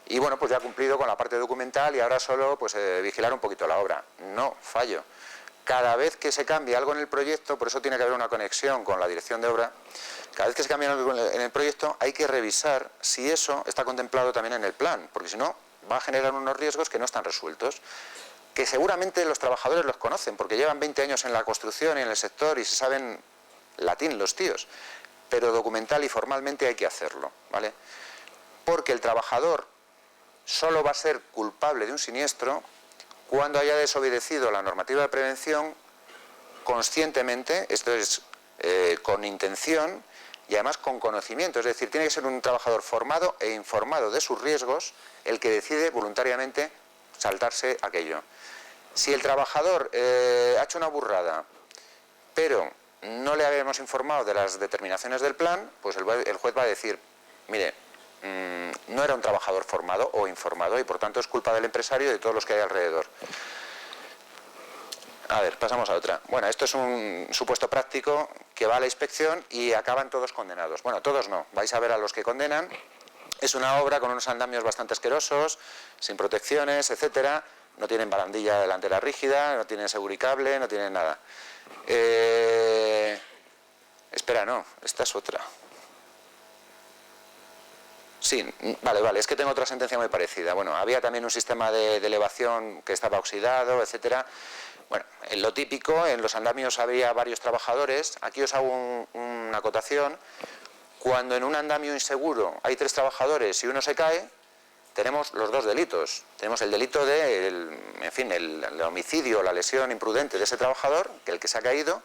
y bueno, pues ya ha cumplido con la parte documental y ahora solo pues vigilar un poquito la obra. No, fallo. Cada vez que se cambie algo en el proyecto, por eso tiene que haber una conexión con la dirección de obra, cada vez que se cambie algo en el proyecto hay que revisar si eso está contemplado también en el plan, porque si no va a generar unos riesgos que no están resueltos, que seguramente los trabajadores los conocen, porque llevan 20 años en la construcción y en el sector y se saben latín los tíos, pero documental y formalmente hay que hacerlo, ¿vale? Porque el trabajador solo va a ser culpable de un siniestro cuando haya desobedecido la normativa de prevención conscientemente, esto es con intención y además con conocimiento, es decir, tiene que ser un trabajador formado e informado de sus riesgos el que decide voluntariamente saltarse aquello. Si el trabajador ha hecho una burrada, pero no le habíamos informado de las determinaciones del plan, pues el juez va a decir, mire, no era un trabajador formado o informado y por tanto es culpa del empresario y de todos los que hay alrededor. A ver, pasamos a otra. Bueno, esto es un supuesto práctico que va a la inspección y acaban todos condenados. Bueno, todos no, vais a ver a los que condenan. Es una obra con unos andamios bastante asquerosos, sin protecciones, etcétera. No tienen barandilla delantera rígida, no tienen seguricable, no tienen nada. Espera, no, esta es otra. Sí, vale, es que tengo otra sentencia muy parecida. Bueno, había también un sistema de elevación que estaba oxidado, etcétera. Bueno, en lo típico, en los andamios había varios trabajadores. Aquí os hago una acotación. Cuando en un andamio inseguro hay 3 trabajadores y uno se cae, tenemos los 2 delitos. Tenemos el delito de, el homicidio o la lesión imprudente de ese trabajador, que el que se ha caído,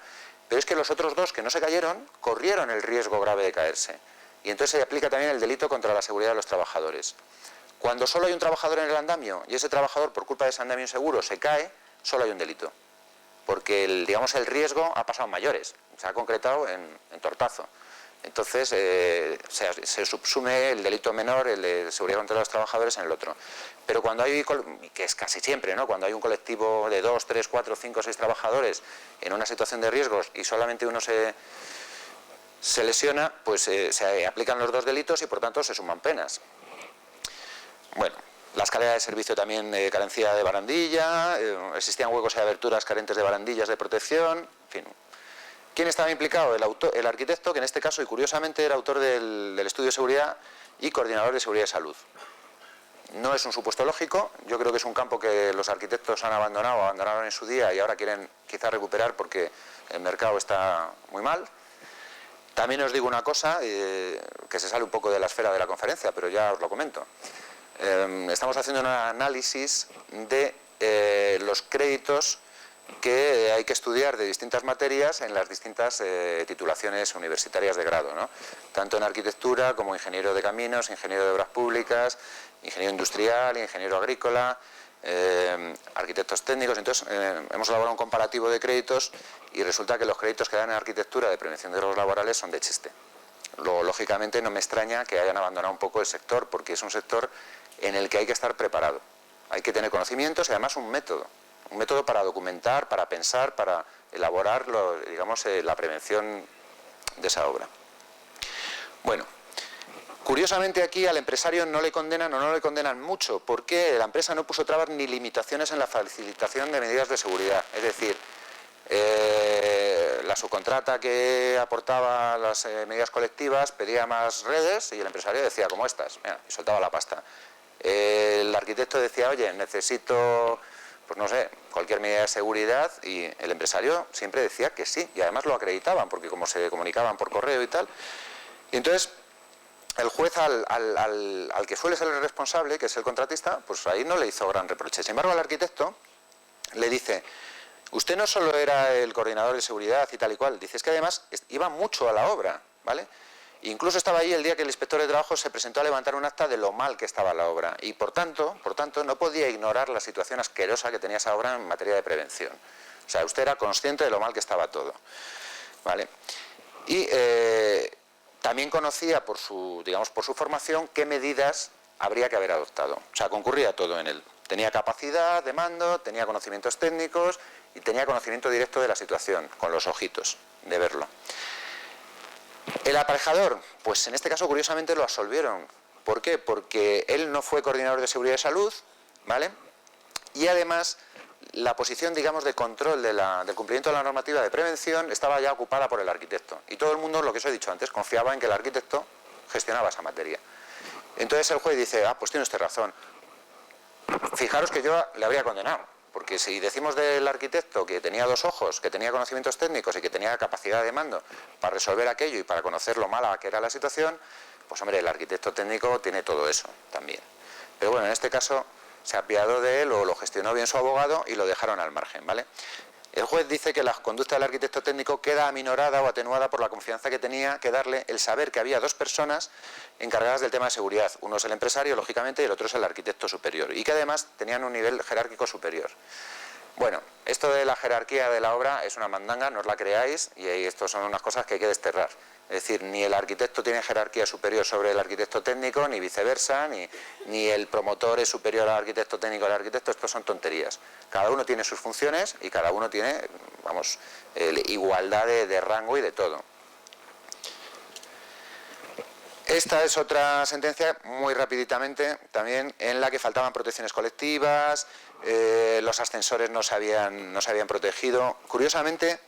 pero es que los otros 2 que no se cayeron corrieron el riesgo grave de caerse. Y entonces se aplica también el delito contra la seguridad de los trabajadores. Cuando solo hay un trabajador en el andamio y ese trabajador, por culpa de ese andamio inseguro, se cae, solo hay un delito. Porque el riesgo ha pasado a mayores, se ha concretado en tortazo. Entonces se subsume el delito menor, el de seguridad contra los trabajadores, en el otro. Pero cuando hay, que es casi siempre, ¿no?, cuando hay un colectivo de 2, 3, 4, 5, 6 trabajadores en una situación de riesgos y solamente uno se lesiona, pues se aplican los 2 delitos y por tanto se suman penas. Bueno, la escalera de servicio también carecía de barandilla, existían huecos y aberturas carentes de barandillas de protección, en fin. ¿Quién estaba implicado? El arquitecto, que en este caso y curiosamente era autor del estudio de seguridad y coordinador de seguridad y salud. No es un supuesto lógico, yo creo que es un campo que los arquitectos han abandonado, abandonaron en su día y ahora quieren quizá recuperar porque el mercado está muy mal. También os digo una cosa que se sale un poco de la esfera de la conferencia, pero ya os lo comento. Estamos haciendo un análisis de los créditos que hay que estudiar de distintas materias en las distintas titulaciones universitarias de grado, ¿no? Tanto en arquitectura como ingeniero de caminos, ingeniero de obras públicas, ingeniero industrial, ingeniero agrícola, arquitectos técnicos. Entonces hemos elaborado un comparativo de créditos y resulta que los créditos que dan en arquitectura de prevención de riesgos laborales son de chiste. Lógicamente no me extraña que hayan abandonado un poco el sector porque es un sector en el que hay que estar preparado. Hay que tener conocimientos y además un método para documentar, para pensar, para elaborar la prevención de esa obra. Bueno, curiosamente aquí al empresario no le condenan o no le condenan mucho porque la empresa no puso trabas ni limitaciones en la facilitación de medidas de seguridad. Es decir, la subcontrata que aportaba las medidas colectivas pedía más redes y el empresario decía, como estas, y soltaba la pasta. El arquitecto decía, oye, necesito, pues no sé, cualquier medida de seguridad, y el empresario siempre decía que sí, y además lo acreditaban, porque como se comunicaban por correo y tal. Y entonces el juez al que suele ser el responsable, que es el contratista, pues ahí no le hizo gran reproche. Sin embargo, al arquitecto le dice, usted no solo era el coordinador de seguridad y tal y cual, dice, es que además iba mucho a la obra, ¿vale? Incluso estaba ahí el día que el inspector de trabajo se presentó a levantar un acta de lo mal que estaba la obra y por tanto no podía ignorar la situación asquerosa que tenía esa obra en materia de prevención. O sea, usted era consciente de lo mal que estaba todo, ¿vale? Y también conocía por su formación qué medidas habría que haber adoptado. O sea, concurría todo en él. Tenía capacidad de mando, tenía conocimientos técnicos y tenía conocimiento directo de la situación, con los ojitos de verlo. El aparejador, pues en este caso curiosamente lo absolvieron. ¿Por qué? Porque él no fue coordinador de seguridad y salud, ¿vale? Y además la posición, digamos, de control del cumplimiento de la normativa de prevención estaba ya ocupada por el arquitecto. Y todo el mundo, lo que os he dicho antes, confiaba en que el arquitecto gestionaba esa materia. Entonces el juez dice, pues tiene usted razón. Fijaros que yo le habría condenado. Porque si decimos del arquitecto que tenía 2 ojos, que tenía conocimientos técnicos y que tenía capacidad de mando para resolver aquello y para conocer lo mala que era la situación, pues hombre, el arquitecto técnico tiene todo eso también. Pero bueno, en este caso se apiadó de él o lo gestionó bien su abogado y lo dejaron al margen, ¿vale? El juez dice que la conducta del arquitecto técnico queda aminorada o atenuada por la confianza que tenía que darle el saber que había dos personas encargadas del tema de seguridad. Uno es el empresario, lógicamente, y el otro es el arquitecto superior. Y que además tenían un nivel jerárquico superior. Bueno, esto de la jerarquía de la obra es una mandanga, no os la creáis, y esto son unas cosas que hay que desterrar. Es decir, ni el arquitecto tiene jerarquía superior sobre el arquitecto técnico, ni viceversa, ni el promotor es superior al arquitecto técnico al arquitecto, esto son tonterías. Cada uno tiene sus funciones y cada uno tiene, vamos, igualdad de rango y de todo. Esta es otra sentencia, muy rapiditamente, también en la que faltaban protecciones colectivas, los ascensores no se habían protegido. Curiosamente,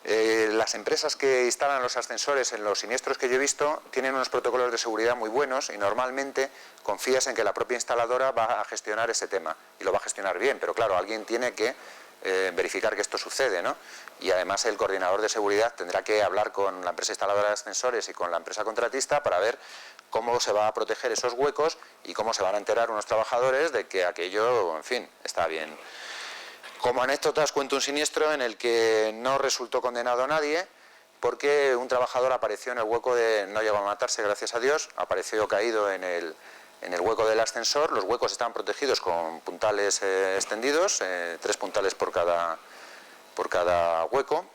las empresas que instalan los ascensores en los siniestros que yo he visto tienen unos protocolos de seguridad muy buenos y normalmente confías en que la propia instaladora va a gestionar ese tema y lo va a gestionar bien, pero claro, alguien tiene que verificar que esto sucede, ¿no? Y además el coordinador de seguridad tendrá que hablar con la empresa instaladora de ascensores y con la empresa contratista para ver cómo se va a proteger esos huecos y cómo se van a enterar unos trabajadores de que aquello, en fin, está bien. Como anécdota os cuento un siniestro en el que no resultó condenado a nadie porque un trabajador apareció en el hueco no llegó a matarse, gracias a Dios, apareció caído en el hueco del ascensor. Los huecos estaban protegidos con puntales extendidos, 3 puntales por cada hueco.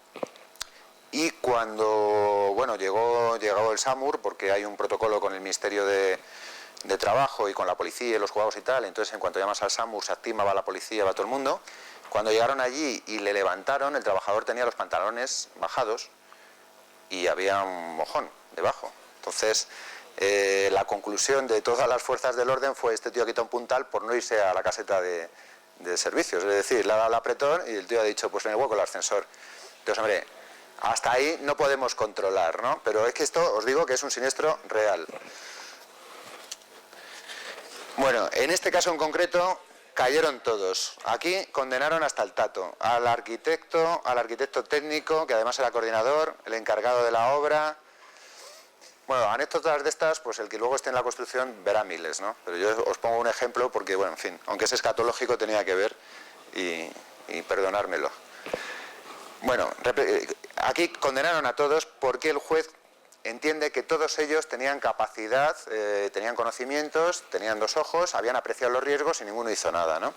Y cuando llegó el SAMUR, porque hay un protocolo con el Ministerio de Trabajo y con la policía y los juzgados y tal, entonces en cuanto llamas al SAMUR se activa, va la policía, va todo el mundo. Cuando llegaron allí y le levantaron, el trabajador tenía los pantalones bajados y había un mojón debajo. Entonces, la conclusión de todas las fuerzas del orden fue: este tío ha quitado un puntal por no irse a la caseta de servicios. Es decir, le ha dado el apretón y el tío ha dicho, pues en el hueco del ascensor. Entonces, hombre, hasta ahí no podemos controlar, ¿no? Pero es que esto, os digo que es un siniestro real. Bueno, en este caso en concreto cayeron todos. Aquí condenaron hasta el tato. Al arquitecto técnico, que además era coordinador, el encargado de la obra. Bueno, anécdotas de estas, pues el que luego esté en la construcción verá miles, ¿no? Pero yo os pongo un ejemplo porque, bueno, en fin, aunque es escatológico tenía que ver y perdonármelo. Bueno, aquí condenaron a todos porque el juez entiende que todos ellos tenían capacidad, tenían conocimientos, tenían 2 ojos, habían apreciado los riesgos y ninguno hizo nada, ¿no?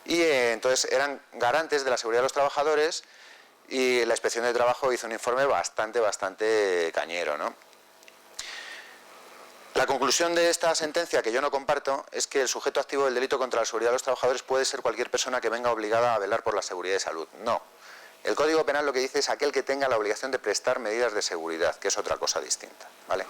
Y entonces eran garantes de la seguridad de los trabajadores y la Inspección de Trabajo hizo un informe bastante cañero, ¿no? La conclusión de esta sentencia, que yo no comparto, es que el sujeto activo del delito contra la seguridad de los trabajadores puede ser cualquier persona que venga obligada a velar por la seguridad y salud. No. El Código Penal lo que dice es aquel que tenga la obligación de prestar medidas de seguridad, que es otra cosa distinta, ¿vale?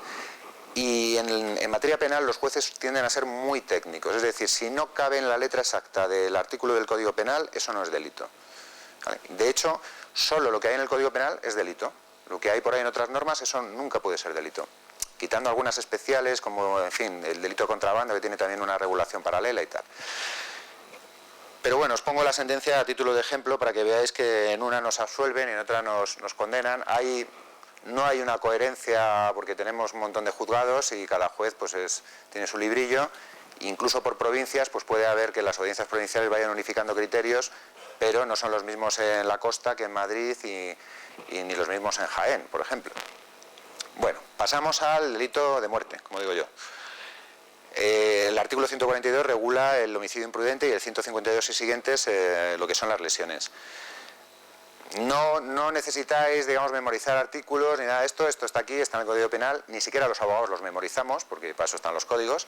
Y en materia penal los jueces tienden a ser muy técnicos, es decir, si no cabe en la letra exacta del artículo del Código Penal, eso no es delito, ¿vale? De hecho, solo lo que hay en el Código Penal es delito. Lo que hay por ahí en otras normas, eso nunca puede ser delito. Quitando algunas especiales, como, en fin, el delito de contrabando, que tiene también una regulación paralela y tal. Pero bueno, os pongo la sentencia a título de ejemplo para que veáis que en una nos absuelven y en otra nos condenan. No hay una coherencia porque tenemos un montón de juzgados y cada juez pues tiene su librillo. Incluso por provincias pues puede haber que las audiencias provinciales vayan unificando criterios, pero no son los mismos en la costa que en Madrid y ni los mismos en Jaén, por ejemplo. Bueno, pasamos al delito de muerte, como digo yo. El artículo 142 regula el homicidio imprudente y el 152 y siguientes lo que son las lesiones. No necesitáis, digamos, memorizar artículos ni nada de esto. Esto está aquí, está en el Código Penal. Ni siquiera los abogados los memorizamos, porque para eso están los códigos.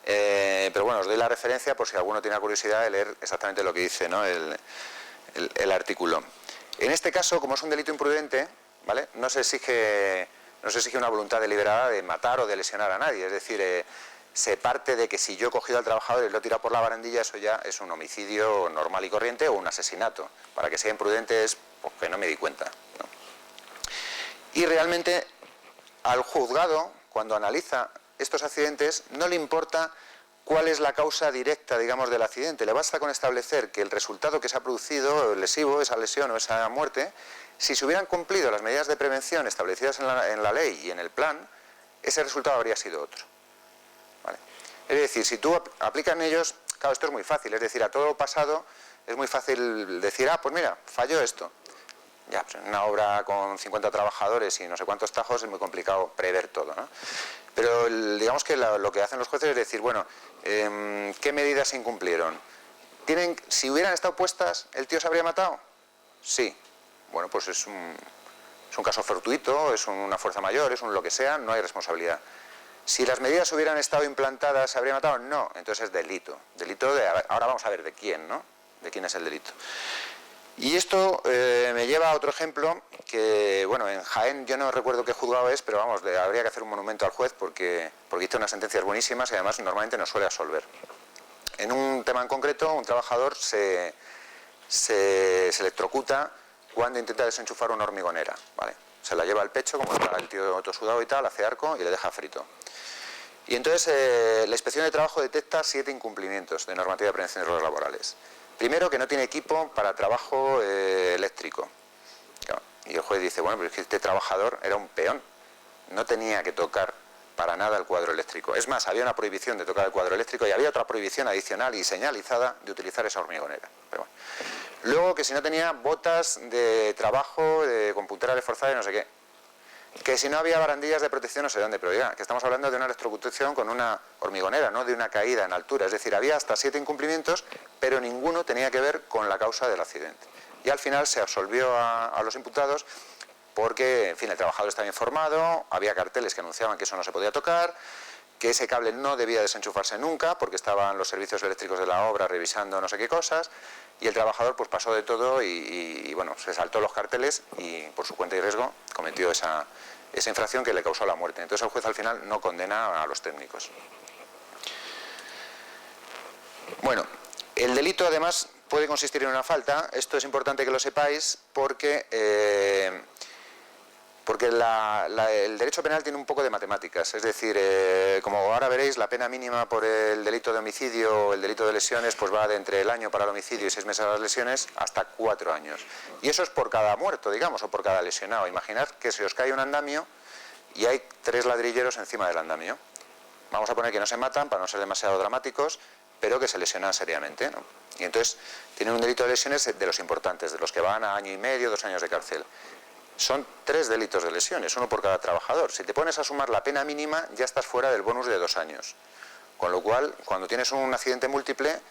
Pero bueno, os doy la referencia por si alguno tiene curiosidad de leer exactamente lo que dice, ¿no? el artículo. En este caso, como es un delito imprudente, ¿vale? No se exige una voluntad deliberada de matar o de lesionar a nadie. Es decir, se parte de que si yo he cogido al trabajador y lo he tirado por la barandilla, eso ya es un homicidio normal y corriente o un asesinato. Para que sea imprudente es porque no me di cuenta, ¿no? Y realmente al juzgado, cuando analiza estos accidentes, no le importa cuál es la causa directa, digamos, del accidente. Le basta con establecer que el resultado que se ha producido, el lesivo, esa lesión o esa muerte, si se hubieran cumplido las medidas de prevención establecidas en la ley y en el plan, ese resultado habría sido otro. ¿Vale? Es decir, si tú aplican ellos, Claro, esto es muy fácil, es decir, a todo pasado es muy fácil decir, pues mira, falló esto. Ya, pues en una obra con 50 trabajadores y no sé cuántos tajos es muy complicado prever todo, ¿no? Pero digamos que lo que hacen los jueces es decir, bueno, ¿qué medidas se incumplieron? Si hubieran estado puestas, ¿el tío se habría matado? Sí. Bueno, pues es un caso fortuito, es una fuerza mayor, es un lo que sea, no hay responsabilidad. Si las medidas hubieran estado implantadas, ¿se habría matado? No. Entonces es delito. Delito de, ahora vamos a ver de quién, ¿no? De quién es el delito. Y esto me lleva a otro ejemplo que, bueno, en Jaén yo no recuerdo qué juzgado es, pero vamos, habría que hacer un monumento al juez porque dicta unas sentencias buenísimas y además normalmente no suele absolver. En un tema en concreto, un trabajador se electrocuta cuando intenta desenchufar una hormigonera, ¿vale? Se la lleva al pecho, como está el tío todo sudado y tal, hace arco y le deja frito. Y entonces la Inspección de Trabajo detecta 7 incumplimientos de normativa de prevención de riesgos laborales. Primero, que no tiene equipo para trabajo eléctrico. Y el juez dice, bueno, pero es que este trabajador era un peón, no tenía que tocar para nada el cuadro eléctrico. Es más, había una prohibición de tocar el cuadro eléctrico y había otra prohibición adicional y señalizada de utilizar esa hormigonera. Pero bueno. Luego, que si no tenía botas de trabajo, de computera reforzada y no sé qué. Que si no había barandillas de protección no sé dónde, pero ya, que estamos hablando de una electrocución con una hormigonera, no de una caída en altura. Es decir, había hasta 7 incumplimientos, pero ninguno tenía que ver con la causa del accidente. Y al final se absolvió a los imputados porque, en fin, el trabajador estaba informado, había carteles que anunciaban que eso no se podía tocar, que ese cable no debía desenchufarse nunca porque estaban los servicios eléctricos de la obra revisando no sé qué cosas, y el trabajador pues pasó de todo y bueno, se saltó los carteles y por su cuenta y riesgo cometió esa infracción que le causó la muerte. Entonces el juez al final no condena a los técnicos. Bueno, el delito además puede consistir en una falta. Esto es importante que lo sepáis porque el derecho penal tiene un poco de matemáticas. Es decir, como ahora veréis, la pena mínima por el delito de homicidio o el delito de lesiones pues va de entre el año para el homicidio y 6 meses a las lesiones hasta 4 años. Y eso es por cada muerto, digamos, o por cada lesionado. Imaginad que se os cae un andamio y hay 3 ladrilleros encima del andamio. Vamos a poner que no se matan para no ser demasiado dramáticos, pero que se lesionan seriamente, ¿no? Y entonces tienen un delito de lesiones de los importantes, de los que van a 1 año y medio, 2 años de cárcel. Son 3 delitos de lesiones, uno por cada trabajador. Si te pones a sumar la pena mínima, ya estás fuera del bonus de 2 años. Con lo cual, cuando tienes un accidente múltiple,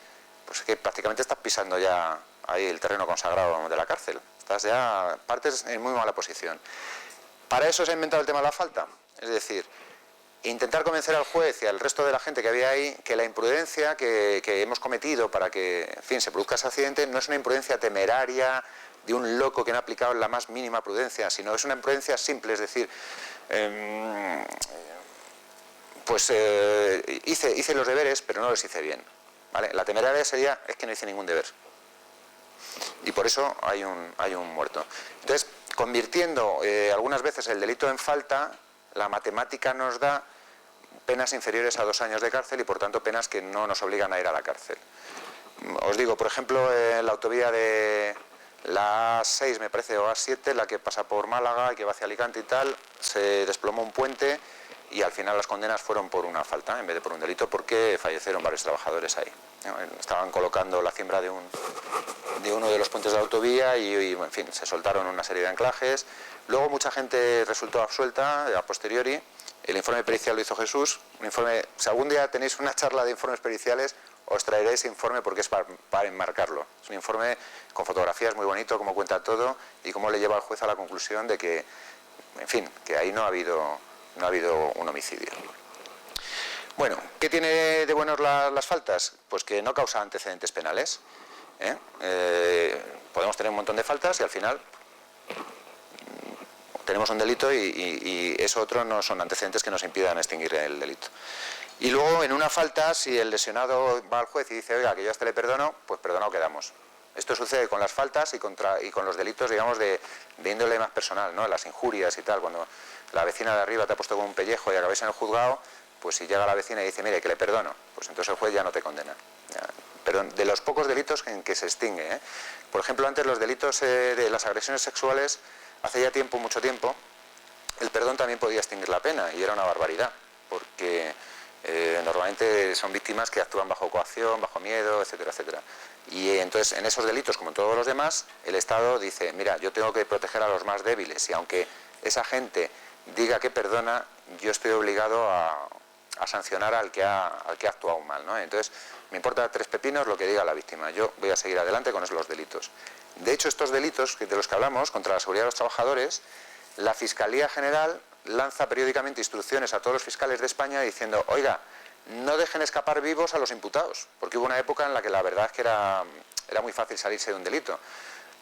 pues es que prácticamente estás pisando ya ahí el terreno consagrado de la cárcel. Partes en muy mala posición. Para eso se ha inventado el tema de la falta. Es decir, intentar convencer al juez y al resto de la gente que había ahí que la imprudencia que hemos cometido para que, en fin, se produzca ese accidente no es una imprudencia temeraria de un loco que no ha aplicado la más mínima prudencia, sino es una imprudencia simple, es decir, hice los deberes, pero no los hice bien, ¿vale? La temeraria sería, es que no hice ningún deber. Y por eso hay un muerto. Entonces, convirtiendo algunas veces el delito en falta, la matemática nos da penas inferiores a 2 años de cárcel y por tanto penas que no nos obligan a ir a la cárcel. Os digo, por ejemplo, en la autovía de la A6, me parece, o A7, la que pasa por Málaga y que va hacia Alicante y tal, se desplomó un puente y al final las condenas fueron por una falta en vez de por un delito porque fallecieron varios trabajadores ahí. Estaban colocando la cimbra de uno de los puentes de la autovía y en fin, se soltaron una serie de anclajes. Luego mucha gente resultó absuelta a posteriori. El informe pericial lo hizo Jesús. Si algún día tenéis una charla de informes periciales, os traeré ese informe porque es para enmarcarlo. Es un informe con fotografías muy bonito, como cuenta todo y cómo le lleva al juez a la conclusión de que, en fin, que ahí no ha habido un homicidio. Bueno, ¿qué tiene de buenos las faltas? Pues que no causa antecedentes penales. Podemos tener un montón de faltas y al final tenemos un delito y eso otro no son antecedentes que nos impidan extinguir el delito. Y luego en una falta, si el lesionado va al juez y dice, oiga, que yo a este le perdono, pues perdonado quedamos. Esto sucede con las faltas y con los delitos, digamos, de índole más personal, ¿no? Las injurias y tal. Cuando la vecina de arriba te ha puesto con un pellejo y acabáis en el juzgado, pues si llega la vecina y dice, mire, que le perdono, pues entonces el juez ya no te condena. Perdón, de los pocos delitos en que se extingue, ¿eh? Por ejemplo, antes los delitos de las agresiones sexuales, hace ya mucho tiempo, el perdón también podía extinguir la pena y era una barbaridad, porque Normalmente son víctimas que actúan bajo coacción, bajo miedo, etcétera, etcétera. Y entonces en esos delitos, como en todos los demás, el Estado dice, mira, yo tengo que proteger a los más débiles y aunque esa gente diga que perdona, yo estoy obligado a sancionar al que ha actuado mal, ¿no? Entonces, me importa 3 pepinos lo que diga la víctima, yo voy a seguir adelante con los delitos. De hecho, estos delitos de los que hablamos, contra la seguridad de los trabajadores, la Fiscalía General lanza periódicamente instrucciones a todos los fiscales de España diciendo, oiga, no dejen escapar vivos a los imputados, porque hubo una época en la que la verdad es que era muy fácil salirse de un delito.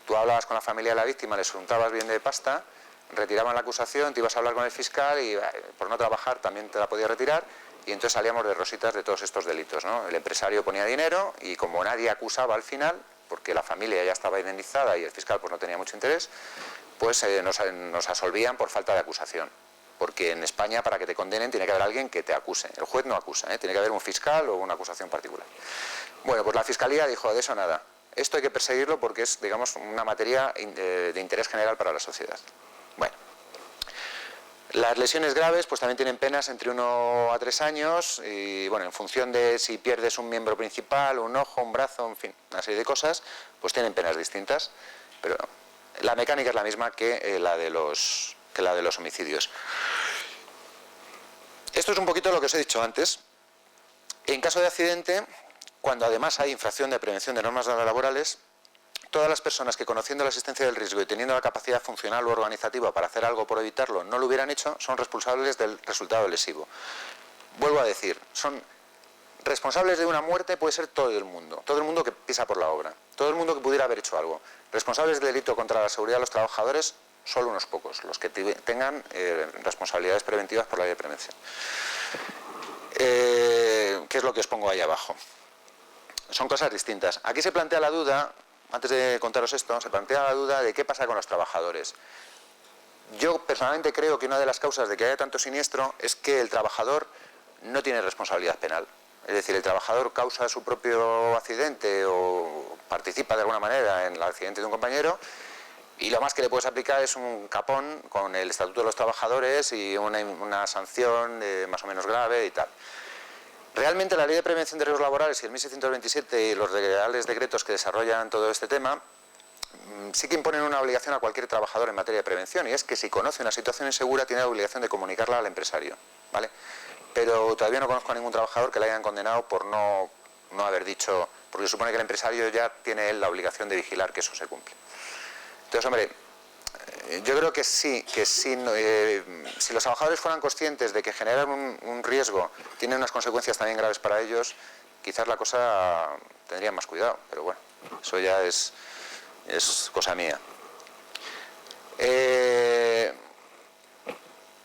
Tú hablabas con la familia de la víctima, les untabas bien de pasta, retiraban la acusación, te ibas a hablar con el fiscal y por no trabajar también te la podía retirar y entonces salíamos de rositas de todos estos delitos, ¿no? El empresario ponía dinero y como nadie acusaba al final, porque la familia ya estaba indemnizada y el fiscal pues no tenía mucho interés, pues nos absolvían por falta de acusación. Porque en España, para que te condenen, tiene que haber alguien que te acuse. El juez no acusa, tiene que haber un fiscal o una acusación particular. Bueno, pues la Fiscalía dijo, de eso nada. Esto hay que perseguirlo porque es, digamos, una materia de interés general para la sociedad. Bueno, las lesiones graves pues también tienen penas entre 1 a 3 años y, bueno, en función de si pierdes un miembro principal, un ojo, un brazo, en fin, una serie de cosas, pues tienen penas distintas. Pero la mecánica es la misma que la de los homicidios. Esto es un poquito lo que os he dicho antes. En caso de accidente, cuando además hay infracción de prevención de normas laborales, todas las personas que conociendo la existencia del riesgo y teniendo la capacidad funcional o organizativa para hacer algo por evitarlo no lo hubieran hecho, son responsables del resultado lesivo. Vuelvo a decir, son responsables de una muerte puede ser todo el mundo que pisa por la obra, todo el mundo que pudiera haber hecho algo. Responsables del delito contra la seguridad de los trabajadores, solo unos pocos, los que tengan responsabilidades preventivas por la ley de prevención. ¿Qué es lo que os pongo ahí abajo? Son cosas distintas. Aquí se plantea la duda, antes de contaros esto, se plantea la duda de qué pasa con los trabajadores. Yo personalmente creo que una de las causas de que haya tanto siniestro es que el trabajador no tiene responsabilidad penal. Es decir, el trabajador causa su propio accidente o participa de alguna manera en el accidente de un compañero y lo más que le puedes aplicar es un capón con el Estatuto de los Trabajadores y una sanción más o menos grave y tal. Realmente la Ley de Prevención de Riesgos Laborales y el 1627 y los reales decretos que desarrollan todo este tema sí que imponen una obligación a cualquier trabajador en materia de prevención y es que si conoce una situación insegura tiene la obligación de comunicarla al empresario, ¿vale? Pero todavía no conozco a ningún trabajador que le hayan condenado por no haber dicho, porque supone que el empresario ya tiene él la obligación de vigilar que eso se cumple. Entonces, hombre, yo creo que sí, si los trabajadores fueran conscientes de que generar un riesgo tiene unas consecuencias también graves para ellos, quizás la cosa tendría más cuidado, pero bueno, eso ya es cosa mía.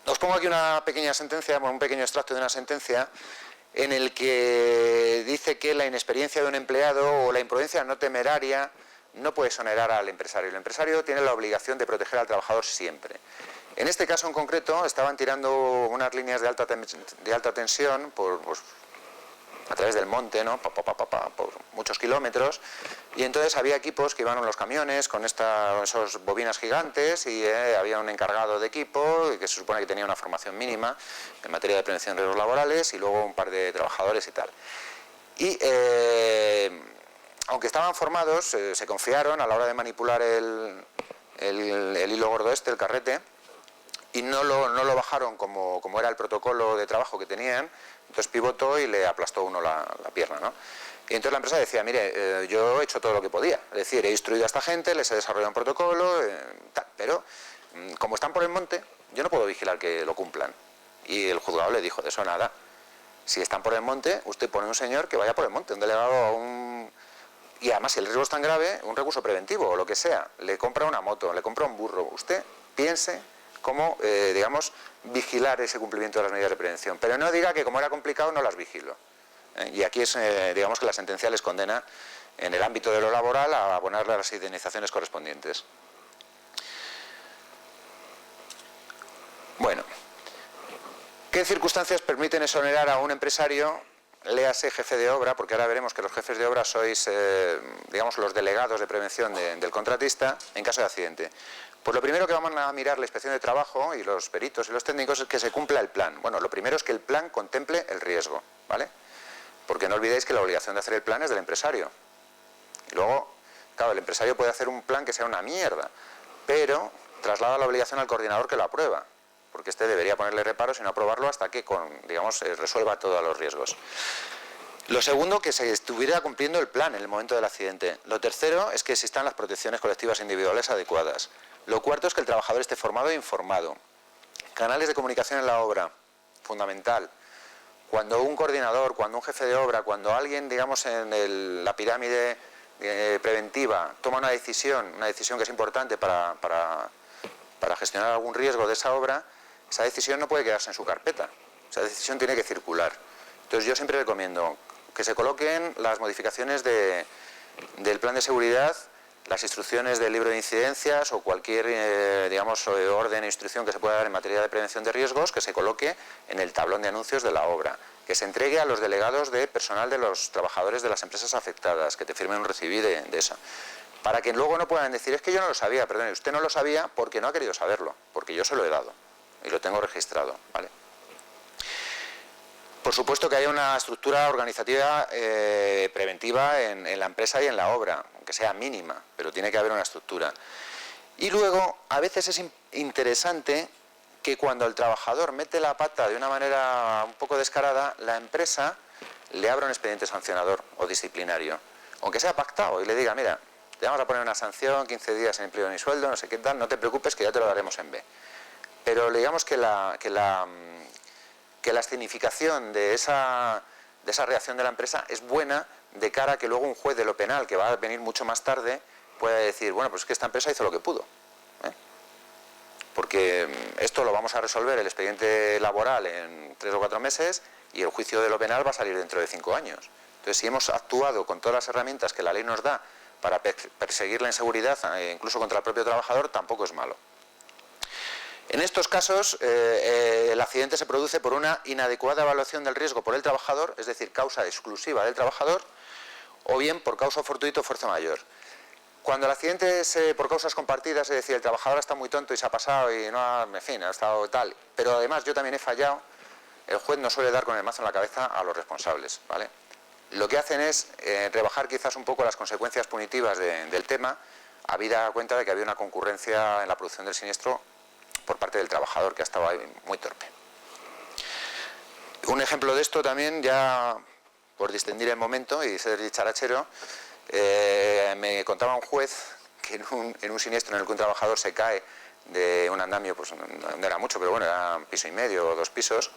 Os pongo aquí una pequeña sentencia, un pequeño extracto de una sentencia en el que dice que la inexperiencia de un empleado o la imprudencia no temeraria no puede exonerar al empresario. El empresario tiene la obligación de proteger al trabajador siempre. En este caso en concreto estaban tirando unas líneas de alta tensión a través del monte, ¿no? Por muchos kilómetros, y entonces había equipos que iban en los camiones con esos bobinas gigantes y había un encargado de equipo que se supone que tenía una formación mínima en materia de prevención de riesgos laborales y luego un par de trabajadores y tal. Y aunque estaban formados, se confiaron a la hora de manipular el hilo gordo el carrete, y no lo bajaron como era el protocolo de trabajo que tenían. Entonces pivotó y le aplastó uno la pierna, ¿no? Y entonces la empresa decía, mire, yo he hecho todo lo que podía, es decir, he instruido a esta gente, les he desarrollado un protocolo, pero como están por el monte, yo no puedo vigilar que lo cumplan. Y el juzgado le dijo, de eso nada. Si están por el monte, usted pone un señor que vaya por el monte, un delegado y además si el riesgo es tan grave, un recurso preventivo o lo que sea, le compra una moto, le compra un burro, usted piense cómo, digamos, vigilar ese cumplimiento de las medidas de prevención. Pero no diga que como era complicado no las vigilo. Y aquí es, digamos, que la sentencia les condena en el ámbito de lo laboral a abonarle las indemnizaciones correspondientes. Bueno, ¿qué circunstancias permiten exonerar a un empresario? Léase jefe de obra, porque ahora veremos que los jefes de obra sois, digamos, los delegados de prevención del contratista en caso de accidente. Pues lo primero que vamos a mirar la inspección de trabajo y los peritos y los técnicos es que se cumpla el plan. Bueno, lo primero es que el plan contemple el riesgo, ¿vale? Porque no olvidéis que la obligación de hacer el plan es del empresario. Y luego, claro, el empresario puede hacer un plan que sea una mierda, pero traslada la obligación al coordinador que lo aprueba, porque este debería ponerle reparos y no aprobarlo hasta que, digamos, resuelva todos los riesgos. Lo segundo, que se estuviera cumpliendo el plan en el momento del accidente. Lo tercero es que existan las protecciones colectivas individuales adecuadas. Lo cuarto es que el trabajador esté formado e informado. Canales de comunicación en la obra, fundamental. Cuando un coordinador, cuando un jefe de obra, cuando alguien, digamos, en la pirámide preventiva toma una decisión que es importante para gestionar algún riesgo de esa obra, esa decisión no puede quedarse en su carpeta. Esa decisión tiene que circular. Entonces yo siempre recomiendo que se coloquen las modificaciones del plan de seguridad, las instrucciones del libro de incidencias o cualquier, digamos, orden e instrucción que se pueda dar en materia de prevención de riesgos, que se coloque en el tablón de anuncios de la obra, que se entregue a los delegados de personal de los trabajadores de las empresas afectadas, que te firmen un recibí de eso, para que luego no puedan decir, es que yo no lo sabía, perdone, usted no lo sabía porque no ha querido saberlo, porque yo se lo he dado y lo tengo registrado, ¿vale? Por supuesto que haya una estructura organizativa preventiva en la empresa y en la obra, aunque sea mínima, pero tiene que haber una estructura. Y luego, a veces es interesante que cuando el trabajador mete la pata de una manera un poco descarada, la empresa le abra un expediente sancionador o disciplinario, aunque sea pactado, y le diga, mira, te vamos a poner una sanción, 15 días sin empleo ni sueldo, no sé qué tal, no te preocupes que ya te lo daremos en B. Pero digamos que la escenificación de esa reacción de la empresa es buena de cara a que luego un juez de lo penal, que va a venir mucho más tarde, pueda decir, bueno, pues es que esta empresa hizo lo que pudo. Porque esto lo vamos a resolver, el expediente laboral, en 3 o 4 meses y el juicio de lo penal va a salir dentro de 5 años. Entonces, si hemos actuado con todas las herramientas que la ley nos da para perseguir la inseguridad, incluso contra el propio trabajador, tampoco es malo. En estos casos, el accidente se produce por una inadecuada evaluación del riesgo por el trabajador, es decir, causa exclusiva del trabajador, o bien por causa fortuita o fuerza mayor. Cuando el accidente es por causas compartidas, es decir, el trabajador está muy tonto y se ha pasado y no ha, en fin, ha estado tal, pero además yo también he fallado, el juez no suele dar con el mazo en la cabeza a los responsables, ¿vale? Lo que hacen es rebajar quizás un poco las consecuencias punitivas del tema, habida cuenta de que había una concurrencia en la producción del siniestro por parte del trabajador, que ha estado ahí muy torpe. Un ejemplo de esto también, ya por distender el momento y ser dicharachero, me contaba un juez que en un siniestro en el que un trabajador se cae de un andamio, pues no era mucho, pero bueno, era un piso y medio o 2 pisos,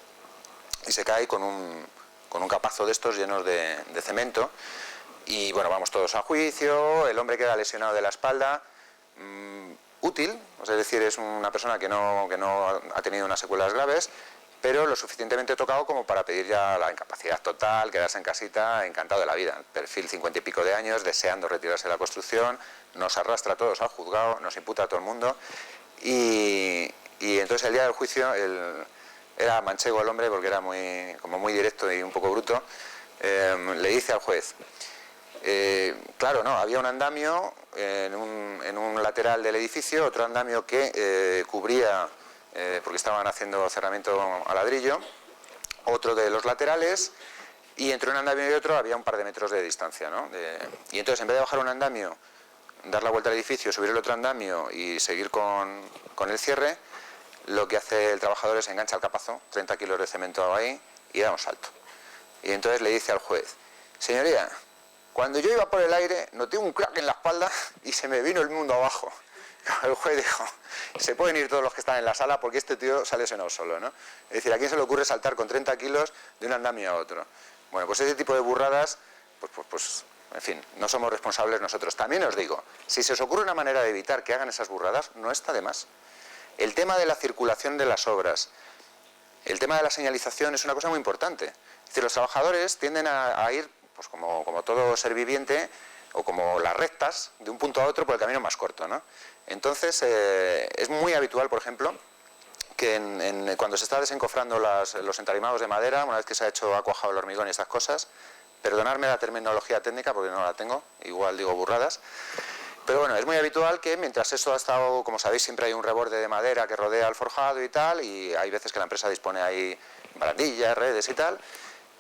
y se cae con un capazo de estos llenos de cemento, y bueno, vamos todos a juicio, el hombre queda lesionado de la espalda, útil, es decir, es una persona que no ha tenido unas secuelas graves, pero lo suficientemente tocado como para pedir ya la incapacidad total, quedarse en casita, encantado de la vida. Perfil 50 y pico de años, deseando retirarse de la construcción, nos arrastra a todos al juzgado, nos imputa a todo el mundo, y entonces el día del juicio, era manchego el hombre porque era como muy directo y un poco bruto, le dice al juez, claro, no, había un andamio en un lateral del edificio, otro andamio que cubría, porque estaban haciendo cerramiento a ladrillo, otro de los laterales, y entre un andamio y otro había un par de metros de distancia, ¿no? Y entonces, en vez de bajar un andamio, dar la vuelta al edificio, subir el otro andamio y seguir con el cierre, lo que hace el trabajador es engancha el capazo, 30 kilos de cemento ahí, y da un salto. Y entonces le dice al juez, señoría, cuando yo iba por el aire, noté un crack en la espalda y se me vino el mundo abajo. El juez dijo, se pueden ir todos los que están en la sala porque este tío sale lesionado solo, ¿no? Es decir, ¿a quién se le ocurre saltar con 30 kilos de un andamio a otro? Bueno, pues ese tipo de burradas, pues en fin, no somos responsables nosotros. También os digo, si se os ocurre una manera de evitar que hagan esas burradas, no está de más. El tema de la circulación de las obras, el tema de la señalización es una cosa muy importante. Es decir, los trabajadores tienden a ir, pues como todo ser viviente, o como las rectas, de un punto a otro por el camino más corto, ¿no? Entonces, es muy habitual, por ejemplo, que cuando se está desencofrando los entarimados de madera, una vez que se ha hecho cuajado el hormigón y estas cosas, perdonadme la terminología técnica porque no la tengo, igual digo burradas, Pero bueno, es muy habitual que mientras esto ha estado, como sabéis, siempre hay un reborde de madera que rodea el forjado y tal, y hay veces que la empresa dispone ahí barandillas, redes y tal,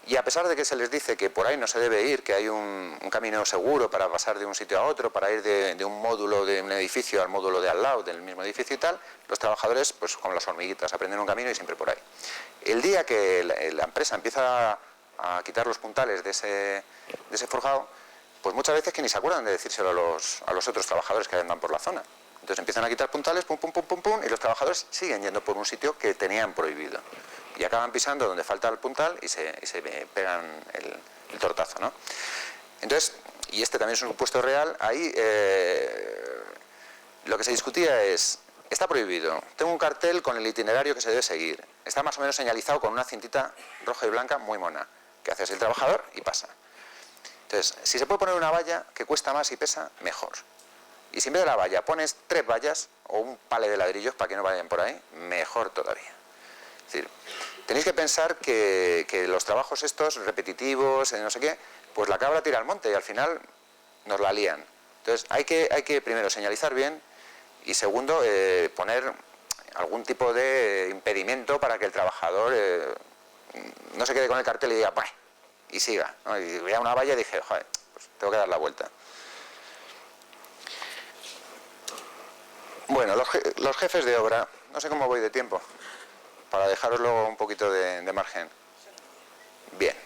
y a pesar de que se les dice que por ahí no se debe ir, que hay un camino seguro para pasar de un sitio a otro, para ir de un módulo de un edificio al módulo de al lado del mismo edificio y tal, los trabajadores, pues como las hormiguitas, aprenden un camino y siempre por ahí. El día que la empresa empieza a quitar los puntales de ese forjado, pues muchas veces que ni se acuerdan de decírselo a los otros trabajadores que andan por la zona. Entonces empiezan a quitar puntales, pum, pum, pum, pum, pum, y los trabajadores siguen yendo por un sitio que tenían prohibido. Y acaban pisando donde falta el puntal y se pegan el tortazo, ¿no? Entonces, y este también es un supuesto real, ahí lo que se discutía es, está prohibido, tengo un cartel con el itinerario que se debe seguir, está más o menos señalizado con una cintita roja y blanca muy mona, que hace el trabajador y pasa. Entonces, si se puede poner una valla que cuesta más y pesa, mejor. Y si en vez de la valla pones 3 vallas o un pale de ladrillos para que no vayan por ahí, mejor todavía. Es decir, tenéis que pensar que los trabajos estos repetitivos, no sé qué, pues la cabra tira al monte y al final nos la lían. Entonces hay que primero señalizar bien y segundo poner algún tipo de impedimento para que el trabajador no se quede con el cartel y diga ¡bah! Y siga, ¿no? Y veía una valla y dije, joder, pues tengo que dar la vuelta. Bueno, los jefes de obra, no sé cómo voy de tiempo, para dejaros luego un poquito de margen. Bien.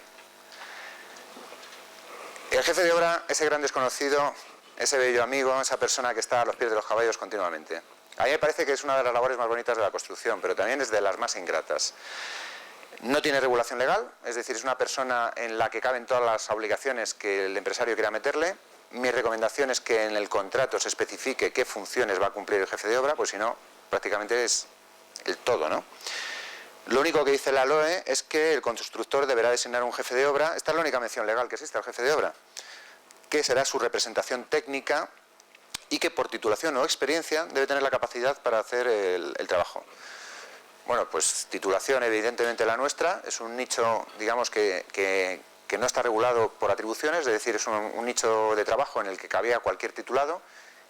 El jefe de obra, ese gran desconocido, ese bello amigo, esa persona que está a los pies de los caballos continuamente. A mí me parece que es una de las labores más bonitas de la construcción, pero también es de las más ingratas. No tiene regulación legal, es decir, es una persona en la que caben todas las obligaciones que el empresario quiera meterle. Mi recomendación es que en el contrato se especifique qué funciones va a cumplir el jefe de obra, pues si no, prácticamente es el todo, ¿no? Lo único que dice la LOE es que el constructor deberá designar un jefe de obra, esta es la única mención legal que existe al jefe de obra, que será su representación técnica y que por titulación o experiencia debe tener la capacidad para hacer el trabajo. Bueno, pues titulación evidentemente la nuestra, es un nicho, digamos, que no está regulado por atribuciones, es decir, es un nicho de trabajo en el que cabía cualquier titulado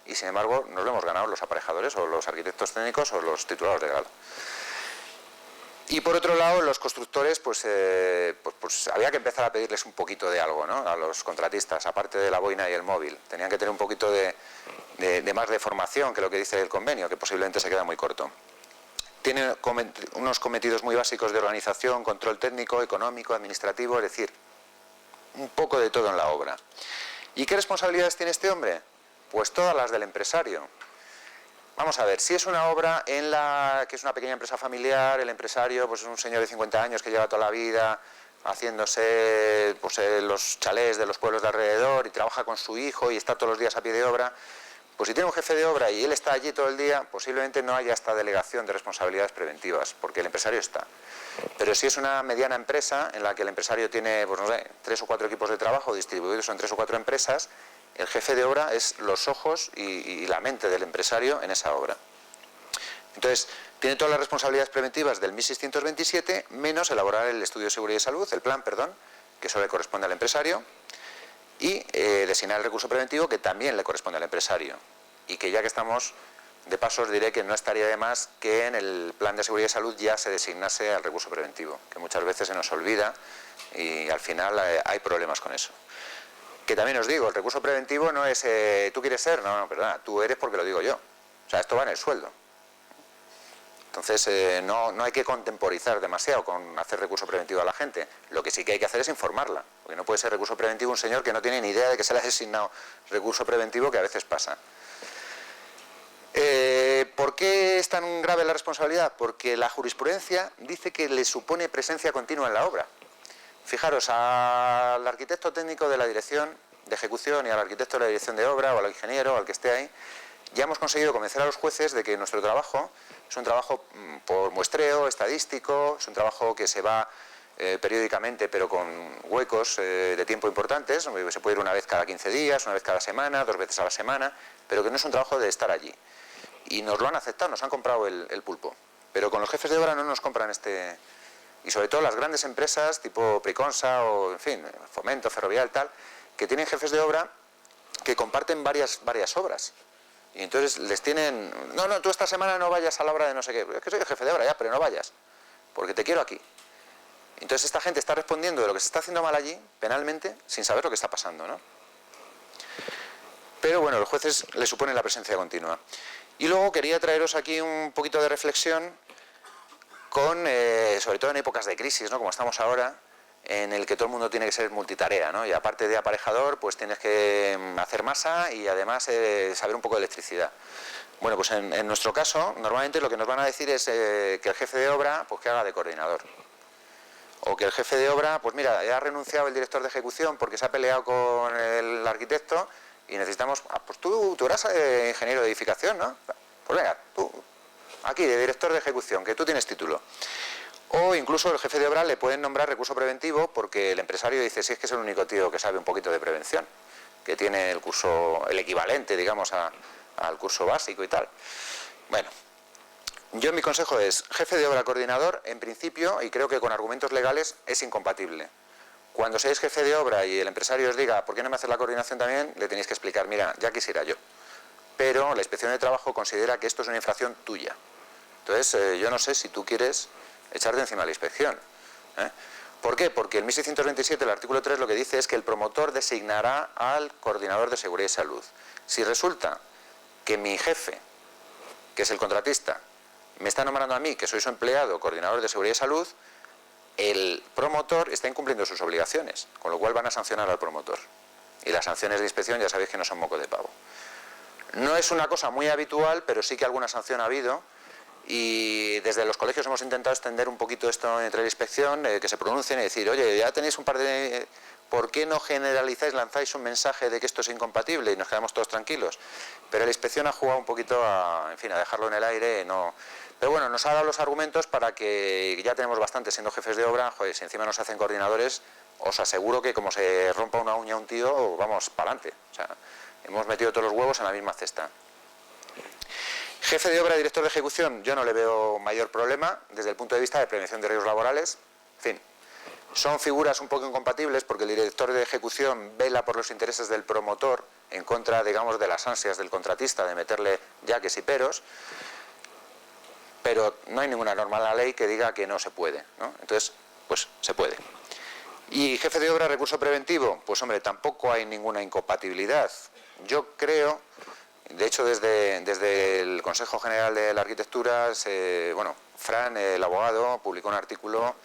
y sin embargo nos lo hemos ganado los aparejadores o los arquitectos técnicos o los titulados de grado. Y por otro lado, los constructores, pues había que empezar a pedirles un poquito de algo, ¿no? A los contratistas, aparte de la boina y el móvil. Tenían que tener un poquito de más de formación que lo que dice el convenio, que posiblemente se queda muy corto. Tiene unos cometidos muy básicos de organización, control técnico, económico, administrativo, es decir, un poco de todo en la obra. ¿Y qué responsabilidades tiene este hombre? Pues todas las del empresario. Vamos a ver, si es una obra en la que es una pequeña empresa familiar, el empresario pues es un señor de 50 años que lleva toda la vida haciéndose pues, los chalés de los pueblos de alrededor y trabaja con su hijo y está todos los días a pie de obra, pues si tiene un jefe de obra y él está allí todo el día, posiblemente no haya esta delegación de responsabilidades preventivas, porque el empresario está. Pero si es una mediana empresa en la que el empresario tiene, pues no sé, 3 o 4 equipos de trabajo distribuidos en 3 o 4 empresas, el jefe de obra es los ojos y la mente del empresario en esa obra. Entonces, tiene todas las responsabilidades preventivas del 1627, menos elaborar el estudio de seguridad y salud, el plan, perdón, que eso le corresponde al empresario, y designar el recurso preventivo, que también le corresponde al empresario. Y que ya que estamos, de paso os diré que no estaría de más que en el plan de seguridad y salud ya se designase al recurso preventivo, que muchas veces se nos olvida y al final hay problemas con eso. Que también os digo, el recurso preventivo no es ¿tú quieres ser? No, perdona, tú eres porque lo digo yo. O sea, esto va en el sueldo. Entonces no hay que contemporizar demasiado con hacer recurso preventivo a la gente. Lo que sí que hay que hacer es informarla, porque no puede ser recurso preventivo un señor que no tiene ni idea de que se le ha designado recurso preventivo, que a veces pasa. ¿Por qué es tan grave la responsabilidad? Porque la jurisprudencia dice que le supone presencia continua en la obra. Fijaros, al arquitecto técnico de la dirección de ejecución y al arquitecto de la dirección de obra o al ingeniero o al que esté ahí, ya hemos conseguido convencer a los jueces de que nuestro trabajo es un trabajo por muestreo, estadístico, es un trabajo que se va periódicamente pero con huecos de tiempo importantes, se puede ir una vez cada 15 días, una vez cada semana, 2 veces a la semana, pero que no es un trabajo de estar allí. Y nos lo han aceptado, nos han comprado el pulpo. Pero con los jefes de obra no nos compran y sobre todo las grandes empresas tipo Priconsa o, en fin, Fomento, Ferrovial, tal, que tienen jefes de obra que comparten varias obras. Y entonces les tienen... No, tú esta semana no vayas a la obra de no sé qué. Es que soy el jefe de obra ya, pero no vayas, porque te quiero aquí. Entonces esta gente está respondiendo de lo que se está haciendo mal allí, penalmente, sin saber lo que está pasando, ¿no? Pero bueno, los jueces le suponen la presencia continua. Y luego quería traeros aquí un poquito de reflexión con, sobre todo en épocas de crisis, ¿no? Como estamos ahora, en el que todo el mundo tiene que ser multitarea, ¿no? Y aparte de aparejador, pues tienes que hacer masa y además saber un poco de electricidad. Bueno, pues en nuestro caso, normalmente lo que nos van a decir es que el jefe de obra, pues que haga de coordinador. O que el jefe de obra, pues mira, ya ha renunciado el director de ejecución porque se ha peleado con el arquitecto y necesitamos, pues tú eras ingeniero de edificación, ¿no? Pues venga, tú, aquí, de director de ejecución, que tú tienes título. O incluso el jefe de obra le pueden nombrar recurso preventivo porque el empresario dice, sí, es que es el único tío que sabe un poquito de prevención, que tiene el curso, el equivalente, digamos, al curso básico y tal. Bueno, yo mi consejo es, jefe de obra coordinador, en principio, y creo que con argumentos legales, es incompatible. Cuando seáis jefe de obra y el empresario os diga, ¿por qué no me haces la coordinación también?, le tenéis que explicar, mira, ya quisiera yo. Pero la Inspección de Trabajo considera que esto es una infracción tuya. Entonces, yo no sé si tú quieres echarte encima de la inspección. ¿Por qué? Porque el 1627, el artículo 3, lo que dice es que el promotor designará al coordinador de seguridad y salud. Si resulta que mi jefe, que es el contratista, me está nombrando a mí, que soy su empleado, coordinador de seguridad y salud, el promotor está incumpliendo sus obligaciones, con lo cual van a sancionar al promotor. Y las sanciones de inspección ya sabéis que no son moco de pavo. No es una cosa muy habitual, pero sí que alguna sanción ha habido. Y desde los colegios hemos intentado extender un poquito esto entre la inspección, que se pronuncien y decir, oye, ya tenéis un par de... ¿Por qué no generalizáis, lanzáis un mensaje de que esto es incompatible y nos quedamos todos tranquilos? Pero la inspección ha jugado un poquito a dejarlo en el aire, no... Pero bueno, nos ha dado los argumentos para que ya tenemos bastante siendo jefes de obra, joder, si encima nos hacen coordinadores, os aseguro que como se rompa una uña a un tío, vamos para adelante. O sea, hemos metido todos los huevos en la misma cesta. Jefe de obra, director de ejecución, yo no le veo mayor problema desde el punto de vista de prevención de riesgos laborales. En fin, son figuras un poco incompatibles porque el director de ejecución vela por los intereses del promotor en contra, digamos, de las ansias del contratista de meterle yaques y peros, pero no hay ninguna norma en la ley que diga que no se puede, ¿no? Entonces, pues se puede. Y jefe de obra, recurso preventivo, pues hombre, tampoco hay ninguna incompatibilidad. Yo creo... De hecho, desde el Consejo General de la Arquitectura, Fran, el abogado, publicó un artículo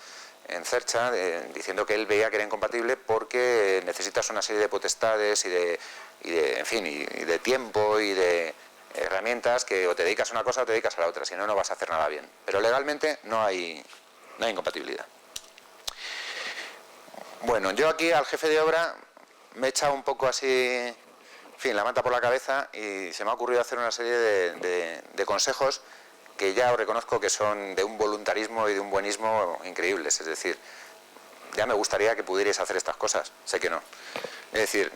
en Cercha diciendo que él veía que era incompatible porque necesitas una serie de potestades y de tiempo y de herramientas que o te dedicas a una cosa o te dedicas a la otra, si no, no vas a hacer nada bien. Pero legalmente no hay incompatibilidad. Bueno, yo aquí al jefe de obra me he echado un poco así... En fin, la manta por la cabeza y se me ha ocurrido hacer una serie de consejos que ya os reconozco que son de un voluntarismo y de un buenismo increíbles. Es decir, ya me gustaría que pudierais hacer estas cosas, sé que no. Es decir,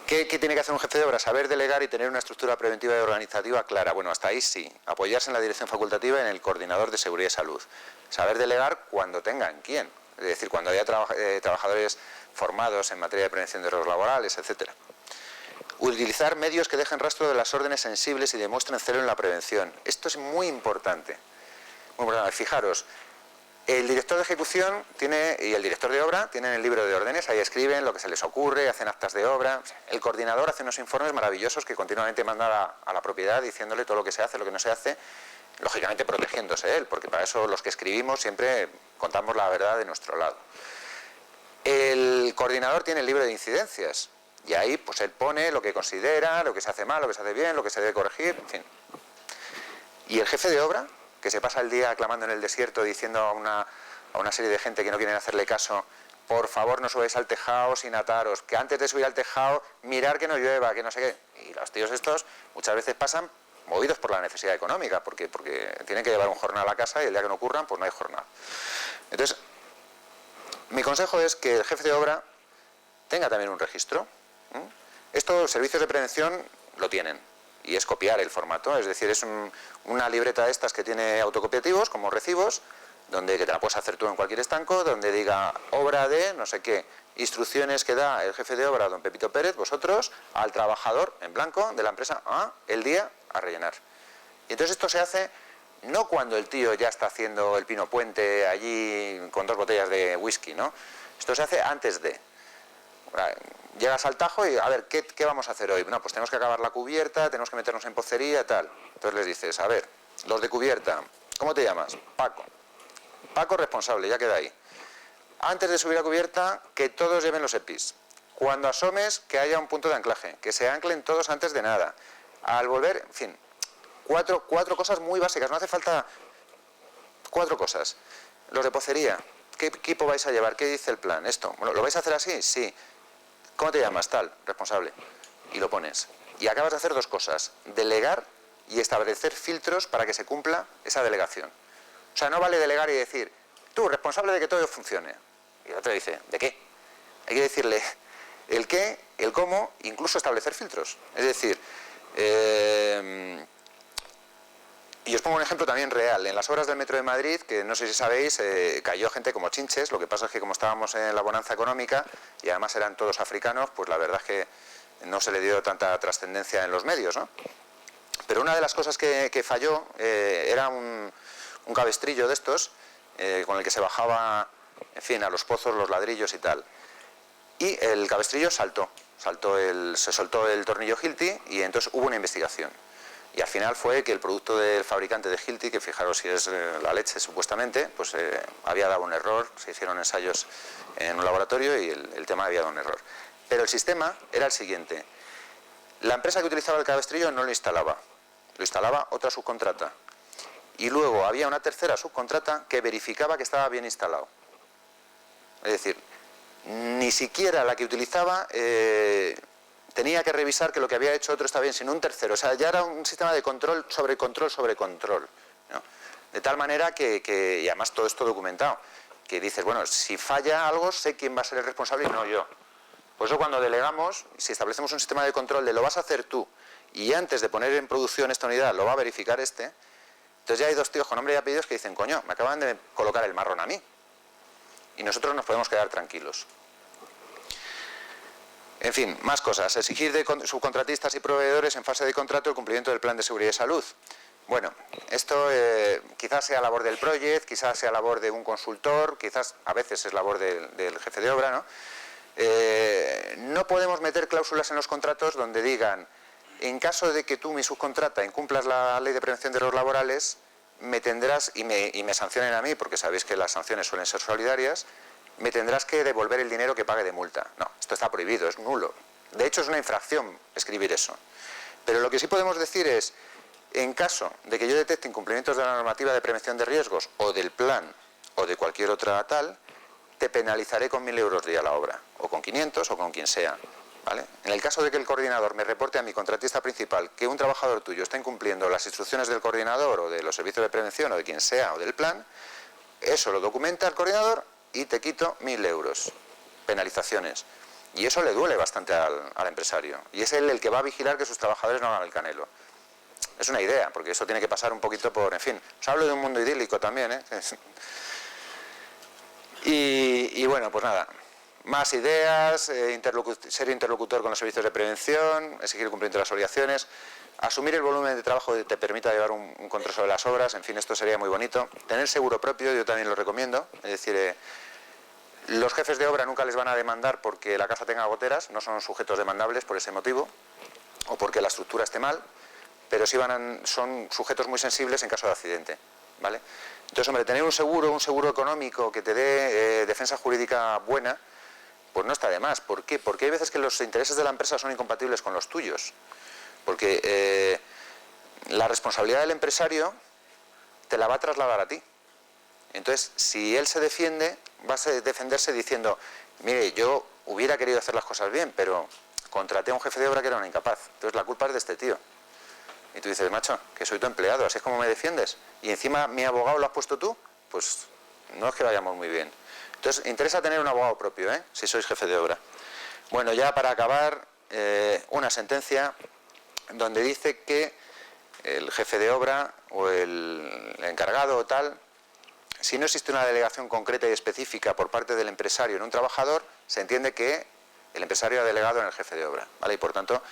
¿qué tiene que hacer un jefe de obra? Saber delegar y tener una estructura preventiva y organizativa clara. Bueno, hasta ahí sí. Apoyarse en la dirección facultativa y en el coordinador de seguridad y salud. Saber delegar cuando tengan quién. Es decir, cuando haya trabajadores formados en materia de prevención de riesgos laborales, etcétera. Utilizar medios que dejen rastro de las órdenes sensibles y demuestren celo en la prevención. Esto es muy importante. Muy importante. Fijaros, el director de ejecución y el director de obra tienen el libro de órdenes, ahí escriben lo que se les ocurre, hacen actas de obra. El coordinador hace unos informes maravillosos que continuamente manda a la propiedad diciéndole todo lo que se hace, lo que no se hace, lógicamente protegiéndose él, porque para eso los que escribimos siempre contamos la verdad de nuestro lado. El coordinador tiene el libro de incidencias. Y ahí pues él pone lo que considera, lo que se hace mal, lo que se hace bien, lo que se debe corregir, en fin. Y el jefe de obra, que se pasa el día clamando en el desierto diciendo a una serie de gente que no quieren hacerle caso, por favor no subáis al tejado sin ataros, que antes de subir al tejado mirar que no llueva, que no sé qué. Y los tíos estos muchas veces pasan movidos por la necesidad económica, porque tienen que llevar un jornal a casa y el día que no ocurran pues no hay jornal. Entonces, mi consejo es que el jefe de obra tenga también un registro. Estos servicios de prevención lo tienen y es copiar el formato, es decir, es una libreta de estas que tiene autocopiativos como recibos, donde que te la puedes hacer tú en cualquier estanco, donde diga obra de no sé qué, instrucciones que da el jefe de obra, don Pepito Pérez, vosotros, al trabajador en blanco de la empresa, el día a rellenar. Y entonces esto se hace no cuando el tío ya está haciendo el pino puente allí con 2 botellas de whisky, ¿no? Esto se hace antes de. Llegas al Tajo y, a ver, ¿qué vamos a hacer hoy? No, pues tenemos que acabar la cubierta, tenemos que meternos en pocería, tal. Entonces les dices, a ver, los de cubierta, ¿cómo te llamas? Paco. Paco responsable, ya queda ahí. Antes de subir a cubierta, que todos lleven los EPIs. Cuando asomes, que haya un punto de anclaje, que se anclen todos antes de nada. Al volver, en fin, cuatro cosas muy básicas, no hace falta 4 cosas. Los de pocería, ¿qué equipo vais a llevar? ¿Qué dice el plan? Esto, bueno, ¿lo vais a hacer así? Sí. ¿Cómo te llamas? Tal, responsable. Y lo pones. Y acabas de hacer 2 cosas, delegar y establecer filtros para que se cumpla esa delegación. O sea, no vale delegar y decir, tú, responsable de que todo funcione. Y el otro dice, ¿de qué? Hay que decirle el qué, el cómo, incluso establecer filtros. Es decir, y os pongo un ejemplo también real. En las obras del Metro de Madrid, que no sé si sabéis, cayó gente como chinches. Lo que pasa es que como estábamos en la bonanza económica y además eran todos africanos, pues la verdad es que no se le dio tanta trascendencia en los medios, ¿no? Pero una de las cosas que falló era un cabestrillo de estos, con el que se bajaba, en fin, a los pozos, los ladrillos y tal. Y el cabestrillo se soltó el tornillo Hilti y entonces hubo una investigación. Y al final fue que el producto del fabricante de Hilti, que fijaros si es la leche supuestamente, pues había dado un error, se hicieron ensayos en un laboratorio y el tema había dado un error. Pero el sistema era el siguiente. La empresa que utilizaba el cabestrillo no lo instalaba otra subcontrata. Y luego había una tercera subcontrata que verificaba que estaba bien instalado. Es decir, ni siquiera la que utilizaba tenía que revisar que lo que había hecho otro estaba bien, sino un tercero. O sea, ya era un sistema de control sobre control sobre control, ¿no? De tal manera que, y además todo esto documentado, que dices, bueno, si falla algo, sé quién va a ser el responsable y no yo. Por eso cuando delegamos, si establecemos un sistema de control de lo vas a hacer tú, y antes de poner en producción esta unidad lo va a verificar este, entonces ya hay 2 tíos con nombre y apellidos que dicen, coño, me acaban de colocar el marrón a mí. Y nosotros nos podemos quedar tranquilos. En fin, más cosas. Exigir de subcontratistas y proveedores en fase de contrato el cumplimiento del plan de seguridad y salud. Bueno, esto quizás sea labor del project, quizás sea labor de un consultor, quizás a veces es labor del jefe de obra, ¿no? No podemos meter cláusulas en los contratos donde digan, en caso de que tú, mi subcontrata, incumplas la ley de prevención de errores laborales, me tendrás, y me sancionen a mí, porque sabéis que las sanciones suelen ser solidarias, me tendrás que devolver el dinero que pague de multa. No, esto está prohibido, es nulo. De hecho, es una infracción escribir eso. Pero lo que sí podemos decir es, en caso de que yo detecte incumplimientos de la normativa de prevención de riesgos, o del plan, o de cualquier otra tal, te penalizaré con 1.000 euros día la obra, o con 500, o con quien sea. ¿Vale? En el caso de que el coordinador me reporte a mi contratista principal que un trabajador tuyo está incumpliendo las instrucciones del coordinador, o de los servicios de prevención, o de quien sea, o del plan, eso lo documenta el coordinador y te quito 1.000 euros, penalizaciones. Y eso le duele bastante al empresario. Y es él el que va a vigilar que sus trabajadores no hagan el canelo. Es una idea, porque eso tiene que pasar un poquito por, en fin, os hablo de un mundo idílico también, ¿eh? Y bueno, pues nada, más ideas, ser interlocutor con los servicios de prevención, exigir el cumplimiento de las obligaciones, asumir el volumen de trabajo que te permita llevar un control sobre las obras, en fin, esto sería muy bonito. Tener seguro propio, yo también lo recomiendo, es decir, los jefes de obra nunca les van a demandar porque la casa tenga goteras, no son sujetos demandables por ese motivo, o porque la estructura esté mal, pero sí son sujetos muy sensibles en caso de accidente, ¿vale? Entonces, hombre, tener un seguro económico que te dé defensa jurídica buena, pues no está de más. ¿Por qué? Porque hay veces que los intereses de la empresa son incompatibles con los tuyos. Porque la responsabilidad del empresario te la va a trasladar a ti. Entonces, si él se defiende, vas a defenderse diciendo, mire, yo hubiera querido hacer las cosas bien, pero contraté a un jefe de obra que era un incapaz. Entonces, la culpa es de este tío. Y tú dices, macho, que soy tu empleado, así es como me defiendes. Y encima mi abogado lo has puesto tú, pues no es que vayamos muy bien. Entonces, interesa tener un abogado propio, si sois jefe de obra. Bueno, ya para acabar, una sentencia donde dice que el jefe de obra o el encargado o tal si no existe una delegación concreta y específica por parte del empresario en un trabajador, se entiende que el empresario ha delegado en el jefe de obra, ¿vale? Y por tanto,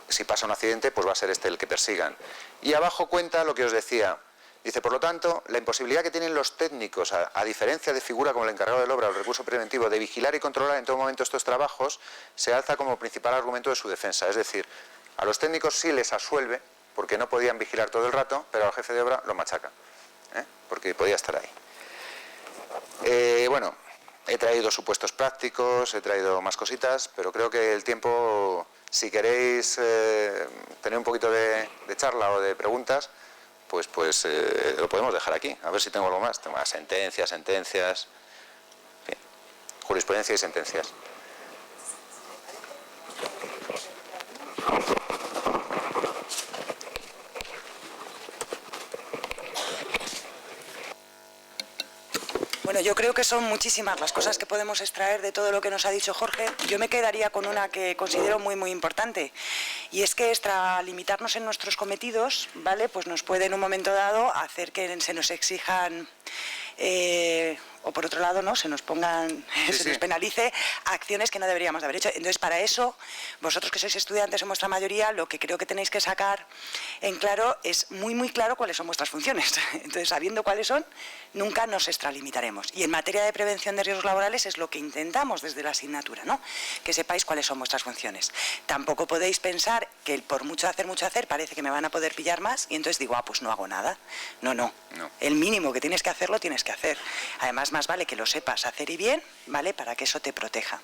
si pasa un accidente, pues va a ser este el que persigan. Y abajo cuenta lo que os decía. Dice, por lo tanto, la imposibilidad que tienen los técnicos, a diferencia de figura como el encargado de la obra o el recurso preventivo, de vigilar y controlar en todo momento estos trabajos, se alza como principal argumento de su defensa. Es decir, a los técnicos sí les absuelve, porque no podían vigilar todo el rato, pero al jefe de obra lo machaca, porque podía estar ahí. Bueno, he traído supuestos prácticos, he traído más cositas, pero creo que el tiempo, si queréis tener un poquito de charla o de preguntas, pues lo podemos dejar aquí. A ver si tengo algo más. Tengo más sentencias, en fin, jurisprudencia y sentencias. Bueno, yo creo que son muchísimas las cosas que podemos extraer de todo lo que nos ha dicho Jorge. Yo me quedaría con una que considero muy, muy importante, y es que extralimitarnos en nuestros cometidos, ¿vale?, pues nos puede en un momento dado hacer que se nos exijan o por otro lado, ¿no?, se nos pongan, se nos penalice acciones que no deberíamos de haber hecho. Entonces, para eso, vosotros que sois estudiantes en vuestra mayoría, lo que creo que tenéis que sacar en claro es muy, muy claro cuáles son vuestras funciones. Entonces, sabiendo cuáles son, nunca nos extralimitaremos. Y en materia de prevención de riesgos laborales es lo que intentamos desde la asignatura, ¿no?, que sepáis cuáles son vuestras funciones. Tampoco podéis pensar que por mucho hacer, parece que me van a poder pillar más y entonces digo, pues no hago nada. No. El mínimo que tienes que hacer, lo tienes que hacer. Además, más vale que lo sepas hacer y bien, ¿vale?, para que eso te proteja,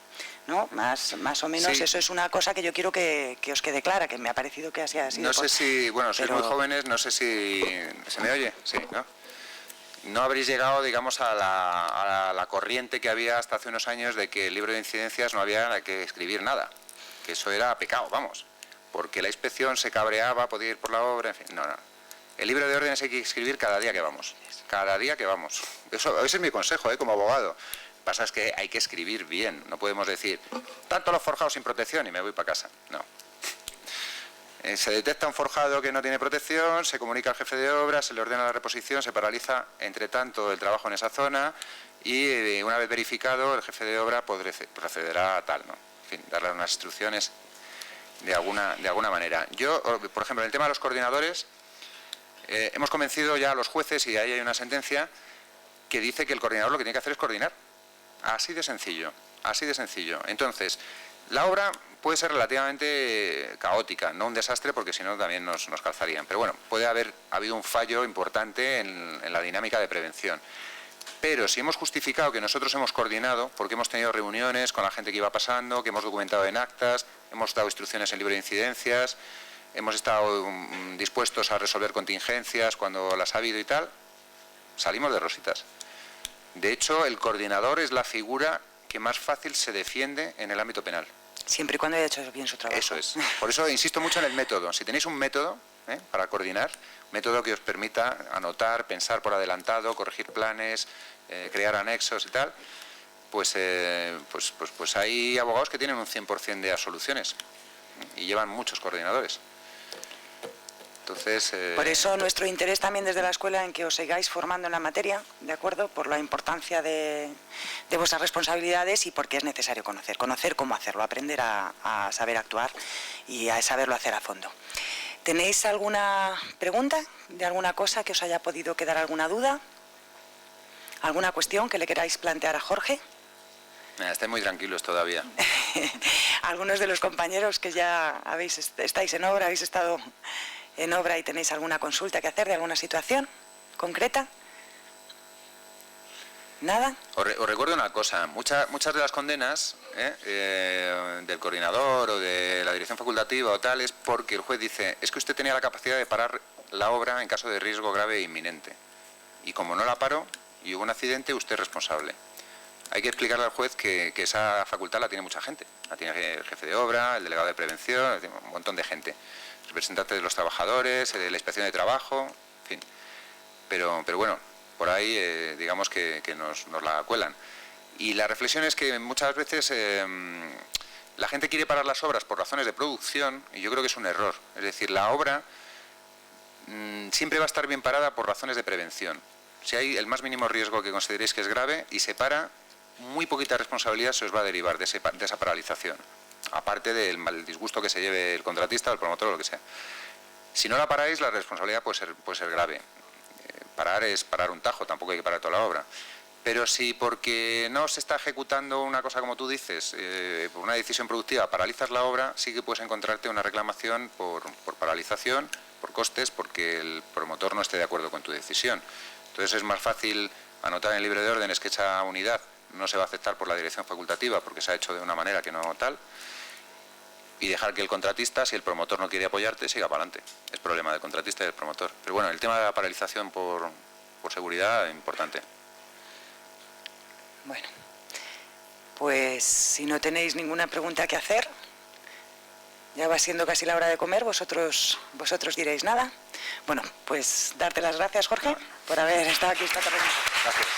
¿no? Más o menos, sí. Eso es una cosa que yo quiero que os quede clara, que me ha parecido que así ha sido. No sé si, bueno, sois muy jóvenes, no sé si... ¿Se me oye? Sí, ¿no? No habréis llegado, digamos, a la corriente que había hasta hace unos años de que el libro de incidencias no había que escribir nada, que eso era pecado, vamos, porque la inspección se cabreaba, podía ir por la obra, en fin, no. El libro de órdenes hay que escribir cada día que vamos. Cada día que vamos. Ese es mi consejo, como abogado. Lo que pasa es que hay que escribir bien. No podemos decir, tanto los forjados sin protección y me voy para casa. No. Se detecta un forjado que no tiene protección, se comunica al jefe de obra, se le ordena la reposición, se paraliza, entre tanto, el trabajo en esa zona y una vez verificado, el jefe de obra procederá a tal, ¿no? En fin, darle unas instrucciones de alguna manera. Yo, por ejemplo, en el tema de los coordinadores, hemos convencido ya a los jueces, y ahí hay una sentencia que dice que el coordinador lo que tiene que hacer es coordinar. Así de sencillo, así de sencillo. Entonces, la obra puede ser relativamente caótica, no un desastre, porque si no también nos calzarían. Pero bueno, puede haber habido un fallo importante en la dinámica de prevención. Pero si hemos justificado que nosotros hemos coordinado, porque hemos tenido reuniones con la gente que iba pasando, que hemos documentado en actas, hemos dado instrucciones en libro de incidencias, hemos estado dispuestos a resolver contingencias cuando las ha habido y tal, salimos de rositas. De hecho, el coordinador es la figura que más fácil se defiende en el ámbito penal. Siempre y cuando haya hecho bien su trabajo. Eso es. Por eso insisto mucho en el método. Si tenéis un método para coordinar, método que os permita anotar, pensar por adelantado, corregir planes, crear anexos y tal, pues hay abogados que tienen un 100% de absoluciones y llevan muchos coordinadores. Entonces, por eso nuestro interés también desde la escuela en que os sigáis formando en la materia, ¿de acuerdo?, por la importancia de vuestras responsabilidades y porque es necesario conocer cómo hacerlo, aprender a saber actuar y a saberlo hacer a fondo. ¿Tenéis alguna pregunta de alguna cosa que os haya podido quedar alguna duda? ¿Alguna cuestión que le queráis plantear a Jorge? Estáis muy tranquilos todavía. Algunos de los compañeros que ya estáis en obra, habéis estado en obra y tenéis alguna consulta que hacer de alguna situación concreta. ¿Nada? Os recuerdo una cosa, muchas de las condenas del coordinador o de la dirección facultativa o tal es porque el juez dice, es que usted tenía la capacidad de parar la obra en caso de riesgo grave e inminente. Y como no la paró y hubo un accidente, usted es responsable. Hay que explicarle al juez que esa facultad la tiene mucha gente. La tiene el jefe de obra, el delegado de prevención, un montón de gente. Representantes de los trabajadores, de la inspección de trabajo, en fin. Pero bueno, por ahí digamos que nos la cuelan. Y la reflexión es que muchas veces la gente quiere parar las obras por razones de producción y yo creo que es un error. Es decir, la obra siempre va a estar bien parada por razones de prevención. Si hay el más mínimo riesgo que consideréis que es grave y se para, muy poquita responsabilidad se os va a derivar de esa paralización, aparte del mal disgusto que se lleve el contratista, el promotor o lo que sea. Si no la paráis, la responsabilidad puede ser grave. Parar es parar un tajo, tampoco hay que parar toda la obra. Pero si porque no se está ejecutando una cosa como tú dices, por una decisión productiva, paralizas la obra, sí que puedes encontrarte una reclamación por paralización, por costes, porque el promotor no esté de acuerdo con tu decisión. Entonces es más fácil anotar en el libro de órdenes que esa unidad no se va a aceptar por la dirección facultativa porque se ha hecho de una manera que no tal, y dejar que el contratista, si el promotor no quiere apoyarte, siga para adelante. Es problema del contratista y del promotor. Pero bueno, el tema de la paralización por seguridad es importante. Bueno, pues si no tenéis ninguna pregunta que hacer, ya va siendo casi la hora de comer, vosotros diréis nada. Bueno, pues darte las gracias, Jorge, por haber estado aquí esta tarde. Gracias.